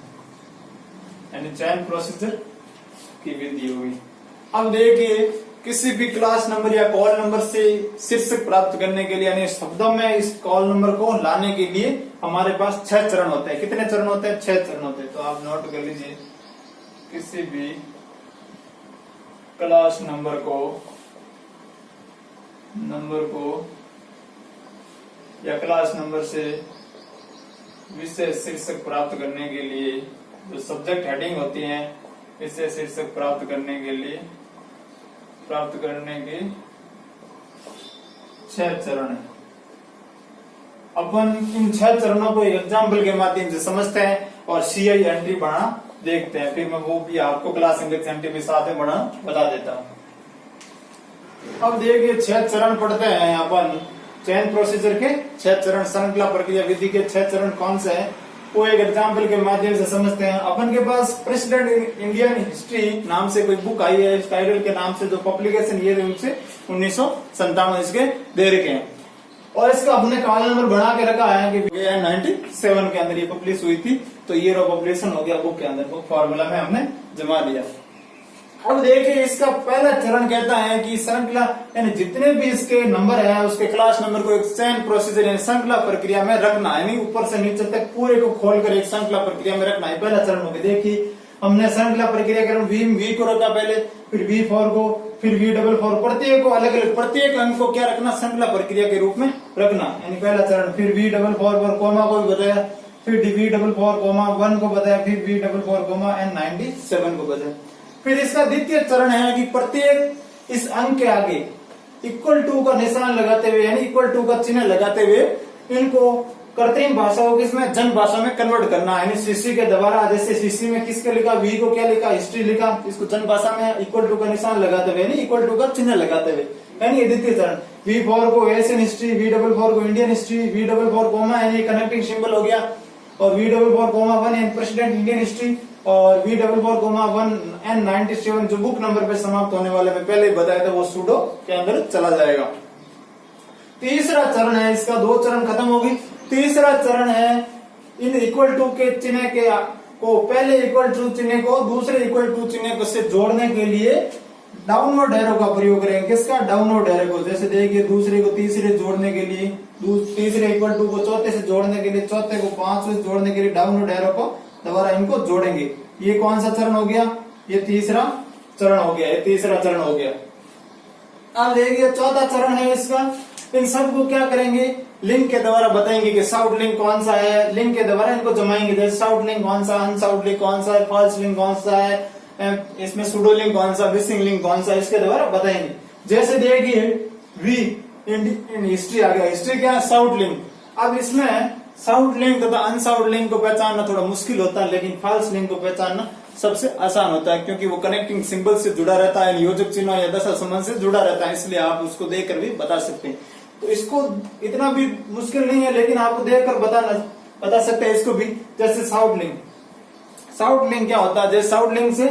यानी चयन प्रोसीजर की विधि हुई। अब देखिए किसी भी क्लास नंबर या कॉल नंबर से शीर्षक प्राप्त करने के लिए यानी शब्दों में इस कॉल नंबर को लाने के लिए हमारे पास 6 चरण होते हैं। कितने चरण होते हैं? 6 चरण होते हैं। तो आप नोट कर लीजिए, किसी भी क्लास नंबर को या क्लास नंबर से विषय शीर्षक प्राप्त करने के लिए जो सब्जेक्ट हेडिंग होती है, विषय शीर्षक प्राप्त करने के 6 चरण है। अपन इन 6 चरणों को एग्जाम्पल के माध्यम से समझते हैं और सीआई एंट्री बना देखते हैं, फिर मैं वो भी आपको क्लास इंडेक्स एंट्री भी साथ में बता देता हूँ। अब देखिए 6 चरण पढ़ते हैं अपन चयन प्रोसीजर के 6 चरण, श्रृंखला प्रक्रिया विधि के 6 चरण कौन से हैं वो एक एग्जाम्पल के माध्यम से समझते हैं। अपन के पास प्रेसिडेंट इंडियन हिस्ट्री नाम से कोई बुक आई है, इस टाइटल के नाम से जो पब्लिकेशन ईयर उनसे 1997 इसके दे रखे हैं और इसका हमने कॉल नंबर बना के रखा है कि 97 के अंदर ये पब्लिश हुई थी, तो ईयर ऑफ पब्लिकेशन हो गया बुक के अंदर, बुक फॉर्मूला में हमने जमा दिया। अब देखिए इसका पहला चरण कहता है कि श्रृंखला यानी जितने भी इसके नंबर है उसके क्लास नंबर को एक चयन प्रोसीजर यानी श्रृंखला प्रक्रिया में रखना है, यानी ऊपर से नीचे तक पूरे को खोलकर एक श्रृंखला प्रक्रिया में रखना है। पहला चरण हो गया। देखिए हमने श्रृंखला प्रक्रिया क्रम वी को रखा पहले, फिर V4 को, फिर V44, प्रत्येक को अलग अलग, प्रत्येक अंक को क्या रखना? श्रृंखला प्रक्रिया के रूप में रखना, यानी पहला चरण। फिर V44 पर कोमा को भी बताया, फिर V44, 1 को बताया, फिर V44, N97 को बताया। फिर इसका द्वितीय चरण है कि प्रत्येक इस अंक के आगे इक्वल टू का निशान लगाते हुए यानी इक्वल टू का चिन्ह लगाते हुए इनको कृत्रिम भाषाओं की इसमें जन भाषा में कन्वर्ट करना है, यानी सीसी के द्वारा। जैसे सीसी में किसके लिखा, वी को क्या लिखा, हिस्ट्री लिखा, इसको जन भाषा में इक्वल टू का निशान लगाते हुए यानी इक्वल टू का चिन्ह लगाते हुए, यानी द्वितीय चरण। V4 को एशियन हिस्ट्री, V44 को इंडियन हिस्ट्री, V44 कोमा यानी कनेक्टिंग सिंबल हो गया, और V44, 1 यानी प्रेसिडेंट इंडियन हिस्ट्री, और V44, 1 N97 जो बुक नंबर पे समाप्त होने वाले में पहले बताया था वो सूडो के अंदर चला जाएगा। तीसरा चरण है, इसका 2 चरण खत्म हो गई। तीसरा चरण है इन इक्वल टू के चिन्ह के को पहले इक्वल टू चिन्ह को दूसरे इक्वल टू चिन्ह को से जोड़ने के लिए डाउनवर्ड एरो का प्रयोग करेंगे। किसका? डाउनवर्ड एरो को। जैसे देखिए दूसरे को तीसरे जोड़ने के लिए, तीसरे इक्वल टू को चौथे से जोड़ने के लिए, चौथे को 5 से जोड़ने के लिए डाउनवर्ड एरो को दोबारा इनको जोड़ेंगे। ये कौन सा चरण हो गया? ये तीसरा चरण हो गया, ये तीसरा चरण हो गया। अब देखिए चौथा चरण है इसका, इन सबको क्या करेंगे? लिंक के द्वारा बताएंगे कि साउट लिंक कौन सा है, लिंक के द्वारा इनको जमाएंगे। जैसे साउट लिंक कौन सा, अनसाउट लिंक कौन सा है, फॉल्स लिंक कौन सा है, इसमें सूडो लिंक कौन सा, मिसिंग लिंक कौन सा, इसके द्वारा बताएंगे। जैसे देखिए वी इन हिस्ट्री आ गया, हिस्ट्री क्या है? साउट लिंक। अब इसमें साउट लिंक तथा अनसाउट लिंक को पहचानना थोड़ा मुश्किल होता है, लेकिन फॉल्स लिंक को पहचानना सबसे आसान होता है, क्योंकि वो कनेक्टिंग सिंबल से जुड़ा रहता है, योजक चिन्ह या दशा संबंध से जुड़ा रहता है, इसलिए आप उसको देखकर भी बता सकते हैं। तो इसको इतना भी मुश्किल नहीं है, लेकिन आपको देखकर बता सकते हैं इसको भी। जैसे साउट लिंक, साउट लिंक क्या होता है? जैसे साउट लिंक से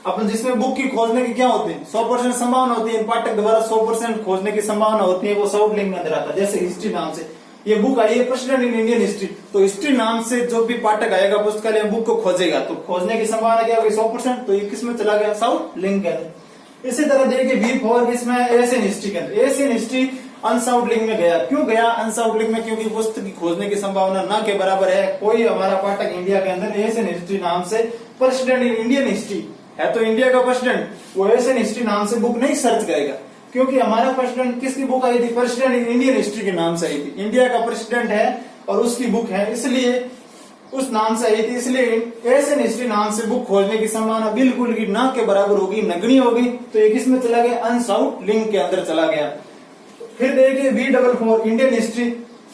अपन जिसमें बुक की खोजने की क्या होती है? 100% संभावना होती है, पाठक द्वारा 100% खोजने की संभावना होती है, वो साउट लिंक में अंदर आता है। जैसे हिस्ट्री नाम से ये बुक आई है, प्रेसिडेंट इन इंडियन हिस्ट्री, तो हिस्ट्री नाम से जो भी पाठक आएगा पुस्तकालय बुक को खोजेगा, तो खोजने की संभावना क्या होगी? 100%। तो ये किसमें चला गया? साउट लिंक के अंदर। इसी तरह देखिए V4 किसमें? एशियन हिस्ट्री के अंदर। एशियन हिस्ट्री अनसाउट लिंक में गया। क्यों गया अनसाउट लिंक में? क्योंकि पुस्तक की खोजने की संभावना न के बराबर है। कोई हमारा पाठक इंडिया के अंदर एशियन हिस्ट्री नाम से प्रेसिडेंट इन इंडियन हिस्ट्री है, तो इंडिया का प्रेसिडेंट वो एशियन हिस्ट्री नाम से बुक नहीं सर्च करेगा, क्योंकि हमारा प्रेसिडेंट किसकी बुक आई थी? प्रेसिडेंट इन इंडियन हिस्ट्री के नाम से आई थी। इंडिया का प्रेसिडेंट है और उसकी बुक है, इसलिए उस नाम से आई थी, इसलिए एशियन हिस्ट्री नाम से बुक खोजने की संभावना बिल्कुल की ना के बराबर होगी, नगण्य होगी। तो ये किसमें चला गया? अनसाउट लिंक के अंदर चला गया। फिर देखिए V44 इंडियन हिस्ट्री,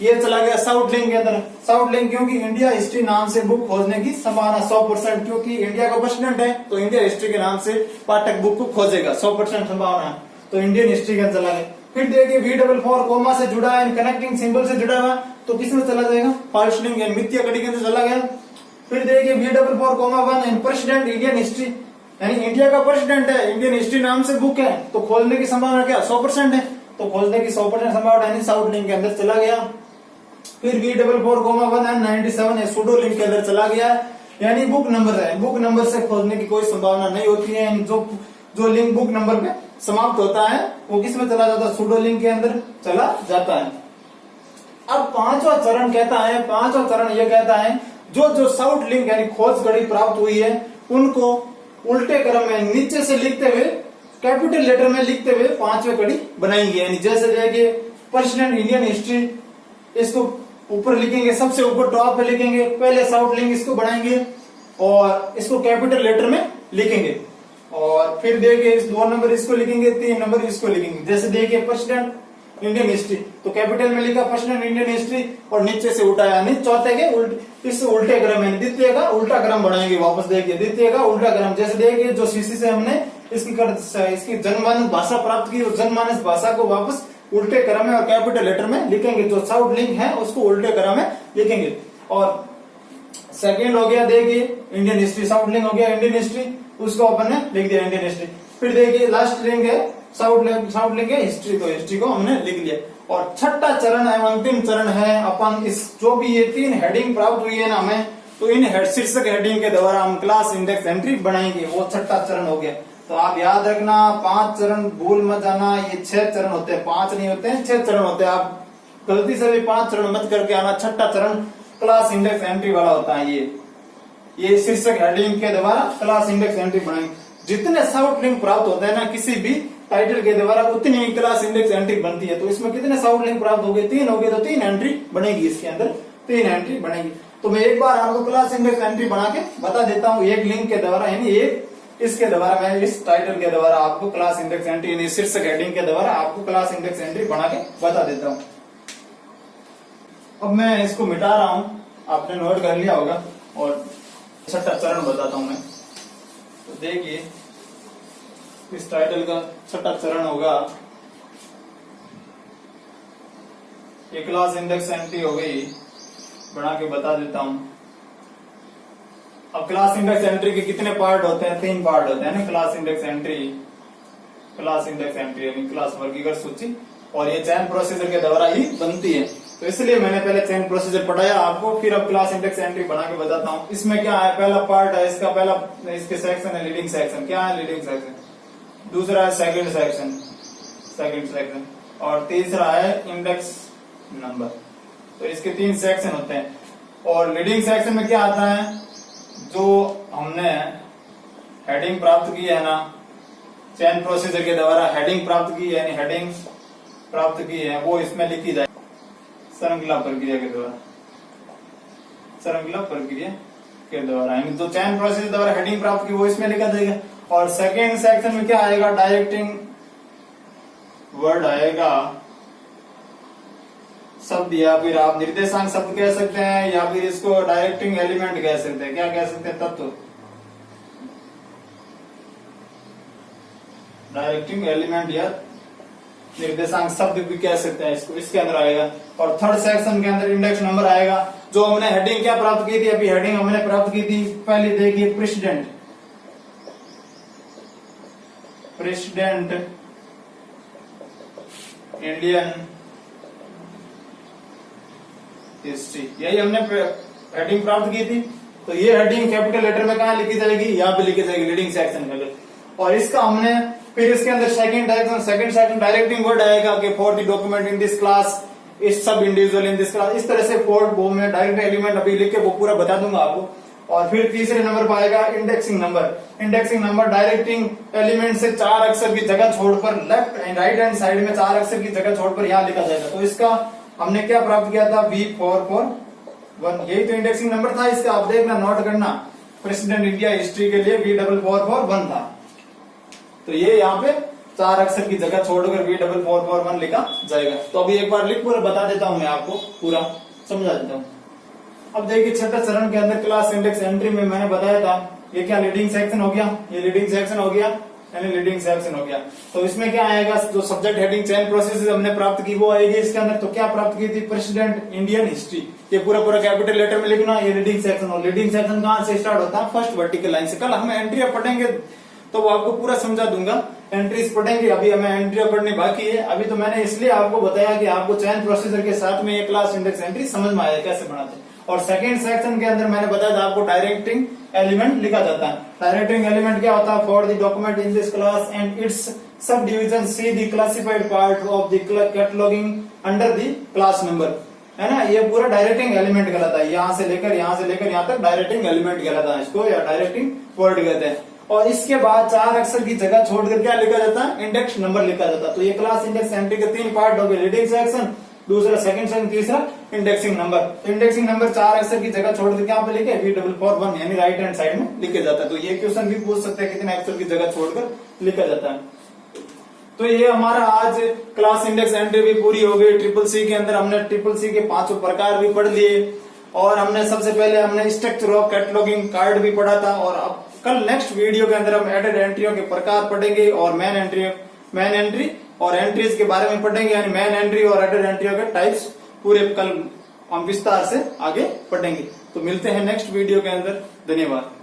ये चला गया साउट लिंक के अंदर। साउट लिंक क्योंकि इंडिया हिस्ट्री नाम से बुक खोजने की संभावना 100%, क्योंकि इंडिया का प्रेसिडेंट है तो इंडिया हिस्ट्री के नाम से पाठक बुक को खोजेगा, 100% संभावना है, तो इंडियन हिस्ट्री के अंदर चला गया। फिर देखिए V44 कोमा से जुड़ा है, कनेक्टिंग सिंबल से जुड़ा हुआ, तो किसमें चला जाएगा? फॉल्स लिंक यानी मिथ्या कड़ी के अंदर चला गया। फिर देखिए V44, 1 प्रेसिडेंट इंडियन हिस्ट्री, यानी इंडिया का प्रेसिडेंट है, इंडियन हिस्ट्री नाम से बुक है, तो खोजने की संभावना क्या? 100% है, तो खोजने की 100% संभावना यानी साउट लिंक के अंदर चला गया। फिर V44, 1 N97 सूडो लिंक के अंदर चला गया। यानी बुक नंबर है, बुक नंबर से खोजने की कोई संभावना नहीं होती है। यानी जो लिंक बुक नंबर पे समाप्त होता है वो किस में चला जाता है, सूडो लिंक के अंदर चला जाता है। अब पांचवा चरण कहता है, पांचवा चरण यह कहता है जो साउट लिंक यानी खोज घड़ी प्राप्त हुई है उनको उल्टे क्रम में नीचे से लिखते हुए कैपिटल लेटर में लिखते हुए पांचवे कड़ी बनाएंगे। यानी जैसे देखिए प्रेसिडेंट इंडियन हिस्ट्री, इसको ऊपर लिखेंगे, सबसे ऊपर टॉप पे लिखेंगे, पहले साउट लिंक इसको बनाएंगे और इसको कैपिटल लेटर में लिखेंगे। और फिर देखिए 2 नंबर इसको लिखेंगे, 3 नंबर इसको लिखेंगे। जैसे देखिए प्रेसिडेंट इंडियन हिस्ट्री तो कैपिटल में लिखा प्रेसिडेंट इंडियन हिस्ट्री और नीचे से उठाया, यानी चौथे के इस उल्टे क्रम में द्वितीय का उल्टा क्रम बनाएंगे। वापस देखिए द्वितीय का उल्टा क्रम, जैसे देखिए जो सीसी से हमने इसकी जनमानस भाषा प्राप्त की, जनमानस भाषा को वापस उल्टे क्रम में और कैपिटल लेटर में लिखेंगे। जो साउट लिंक है उसको उल्टे क्रम में लिखेंगे। और सेकेंड हो गया देखिए इंडियन हिस्ट्री, साउट लिंक हो गया इंडियन हिस्ट्री, उसको अपन ने लिख दिया इंडियन हिस्ट्री। फिर देखिए लास्ट लिंक है साउट लिंक है हिस्ट्री, तो हिस्ट्री को हमने लिख लिया। और छठा चरण है, अंतिम चरण है, अपन इस जो भी ये 3 हेडिंग प्राप्त हुई है ना हमें, तो इन शीर्षक हेडिंग के द्वारा हम क्लास इंडेक्स एंट्री बनाएंगे। वो छठा चरण हो गया। तो आप याद रखना 5 चरण भूल मत जाना, ये 6 चरण होते हैं, 5 नहीं होते हैं 6 चरण होते हैं। आप गलती से भी 5 चरण मत करके आना। छठा चरण क्लास इंडेक्स एंट्री वाला होता है। ये शीर्षक हेडिंग के द्वारा क्लास इंडेक्स एंट्री बनाएंगे। जितने साउट लिंक प्राप्त होते हैं ना किसी भी टाइटल के द्वारा उतनी ही क्लास इंडेक्स एंट्री बनती है। तो इसमें कितने साउट लिंक प्राप्त हो गए, 3 हो गए, तो 3 एंट्री बनेगी, इसके अंदर 3 एंट्री बनेगी। तो मैं एक बार आपको क्लास इंडेक्स एंट्री बना के बता देता हूँ, एक लिंक के द्वारा, यानी एक इसके द्वारा मैं इस टाइटल के द्वारा आपको क्लास इंडेक्स एंट्री यानी शीर्षक हेडिंग के द्वारा आपको क्लास इंडेक्स एंट्री बना के बता देता हूँ। अब मैं इसको मिटा रहा हूँ, आपने नोट कर लिया होगा। और छठा चरण बताता हूं मैं। तो देखिए इस टाइटल का छठा चरण होगा, ये क्लास इंडेक्स एंट्री हो गई, बना के बता देता हूं। अब क्लास इंडेक्स एंट्री के कितने पार्ट होते हैं, 3 पार्ट होते हैं ना। क्लास इंडेक्स एंट्री यानी क्लास वर्गीकृत सूची, और ये चयन प्रोसीजर के द्वारा ही बनती है। तो इसलिए मैंने पहले चयन प्रोसीजर पढ़ाया आपको, फिर अब क्लास इंडेक्स एंट्री बना के बताता हूँ। इसमें क्या है, पहला पार्ट है इसका, पहला इसके सेक्शन है लीडिंग सेक्शन। क्या है लीडिंग सेक्शन? दूसरा है सेकंड सेक्शन, और तीसरा है इंडेक्स नंबर। तो इसके 3 सेक्शन होते हैं। और लीडिंग सेक्शन में क्या आता है, जो हमने हेडिंग प्राप्त की है ना चयन प्रोसीजर के द्वारा, हेडिंग प्राप्त की यानी हेडिंग प्राप्त की है, वो इसमें लिखी जाए श्रृंखला प्रक्रिया के द्वारा, यानी जो चयन प्रोसेस द्वारा हेडिंग प्राप्त की वो इसमें लिखा जाएगा। और सेकेंड सेक्शन में क्या आएगा, डायरेक्टिंग वर्ड आएगा, शब्द, या फिर आप निर्देशांक शब्द कह सकते हैं, या फिर इसको डायरेक्टिंग एलिमेंट कह सकते हैं। क्या कह सकते हैं, तत्व, डायरेक्टिंग एलिमेंट या निर्देशांक शब्द भी कह सकते हैं इसको, इसके अंदर आएगा। और थर्ड सेक्शन के अंदर इंडेक्स नंबर आएगा। जो हमने हेडिंग क्या प्राप्त की थी, अभी हेडिंग हमने प्राप्त की थी, पहले देखिए प्रेसिडेंट इंडियन हिस्ट्री, यही हमने हेडिंग प्राप्त की थी। तो ये हेडिंग कैपिटल लेटर में कहाँ लिखी जाएगी, यहाँ पे लिखी जाएगी लीडिंग सेक्शन में। और इसका हमने फिर इसके अंदर सेकंड सेक्शन डायरेक्टिंग वर्ड आएगा कि for the document in this class इस सब इंडिविजुअल इन दिस क्लास, इस तरह से फोर्थ वो मैं डायरेक्ट एलिमेंट अभी लिख के वो पूरा बता दूंगा आपको। और फिर तीसरे नंबर पर आएगा इंडेक्सिंग नंबर डायरेक्टिंग एलिमेंट से 4 अक्षर की जगह छोड़कर left and right hand side में 4 अक्षर की जगह छोड़कर यहाँ लिखा जाएगा। तो इसका हमने क्या प्राप्त किया था, V441, यही तो इंडेक्सिंग नंबर था इसका। आप देखना, नोट करना, प्रेसिडेंट इंडिया हिस्ट्री के लिए V4441 था। तो ये यहाँ पे 4 अक्षर की जगह छोड़कर V4441 लिखा जाएगा। तो अभी एक बार लिख पूरा बता देता हूं, मैं आपको पूरा समझा देता हूं। अब देखिए छठा चरण के अंदर क्लास इंडेक्स एंट्री में मैंने बताया था, ये क्या लीडिंग सेक्शन हो गया, ये लीडिंग सेक्शन हो गया, यानी लीडिंग सेक्शन हो गया। तो इसमें क्या आएगा, जो सब्जेक्ट हेडिंग चयन प्रोसेस हमने प्राप्त की वो आएगी इसके अंदर। तो क्या प्राप्त की थी, प्रेसिडेंट इंडियन हिस्ट्री, ये पूरा कैपिटल लेटर में लिखना, ये लीडिंग सेक्शन। और लीडिंग सेक्शन कहां से स्टार्ट होता है, फर्स्ट वर्टिकल लाइन से। कल हम एंट्री पढ़ेंगे तो वो आपको पूरा समझा दूंगा, एंट्रीज पढ़ेंगे, अभी हमें एंट्री पढ़नी बाकी है। अभी तो मैंने इसलिए आपको बताया कि आपको चयन प्रोसीजर के साथ में ये क्लास इंडेक्स एंट्री समझ में आया कैसे बनाते हैं। और सेकंड सेक्शन के अंदर मैंने बताया था आपको डायरेक्टिंग एलिमेंट लिखा जाता है। डायरेक्टिंग एलिमेंट क्या होता है? For the document in this class and it's sub division see the classified part of the cataloguing under the class number, है ना। ये पूरा डायरेक्टिंग एलिमेंट कहलाता है, यहाँ से लेकर यहाँ तक डायरेक्टिंग एलिमेंट कहलाता है इसको, या डायरेक्टिंग वर्ड कहते हैं। और इसके बाद 4 अक्षर की जगह छोड़कर क्या लिखा जाता है? इंडेक्स नंबर लिखा जाता है। तो ये क्लास इंडेक्स एंट्री के 3 पार्ट हो गए, रीडिंग सेक्शन, दूसरा सेकंड सेक्शन, तीसरा इंडेक्सिंग नंबर। तो इंडेक्सिंग नंबर 4 अक्षर की जगह छोड़ करके यहाँ पे लिखे V441 यानी राइट हैंड साइड में लिखे जाता है। तो ये क्वेश्चन भी पूछ सकते हैं कितने अक्षर की जगह छोड़कर लिखा जाता है। तो ये हमारा आज क्लास इंडेक्स एंट्री भी पूरी हो गई। ट्रिपल सी के अंदर हमने ट्रिपल सी के 5 प्रकार भी पढ़ लिए, और हमने सबसे पहले हमने स्ट्रक्चर ऑफ कैटलॉगिंग कार्ड भी पढ़ा था। और अब कल नेक्स्ट वीडियो के अंदर हम एडेड एंट्रियों के प्रकार पढ़ेंगे और मेन एंट्री और एंट्रीज के बारे में पढ़ेंगे, यानी मेन एंट्री और एडेड एंट्रियों के टाइप्स पूरे कल हम विस्तार से आगे पढ़ेंगे। तो मिलते हैं नेक्स्ट वीडियो के अंदर। धन्यवाद।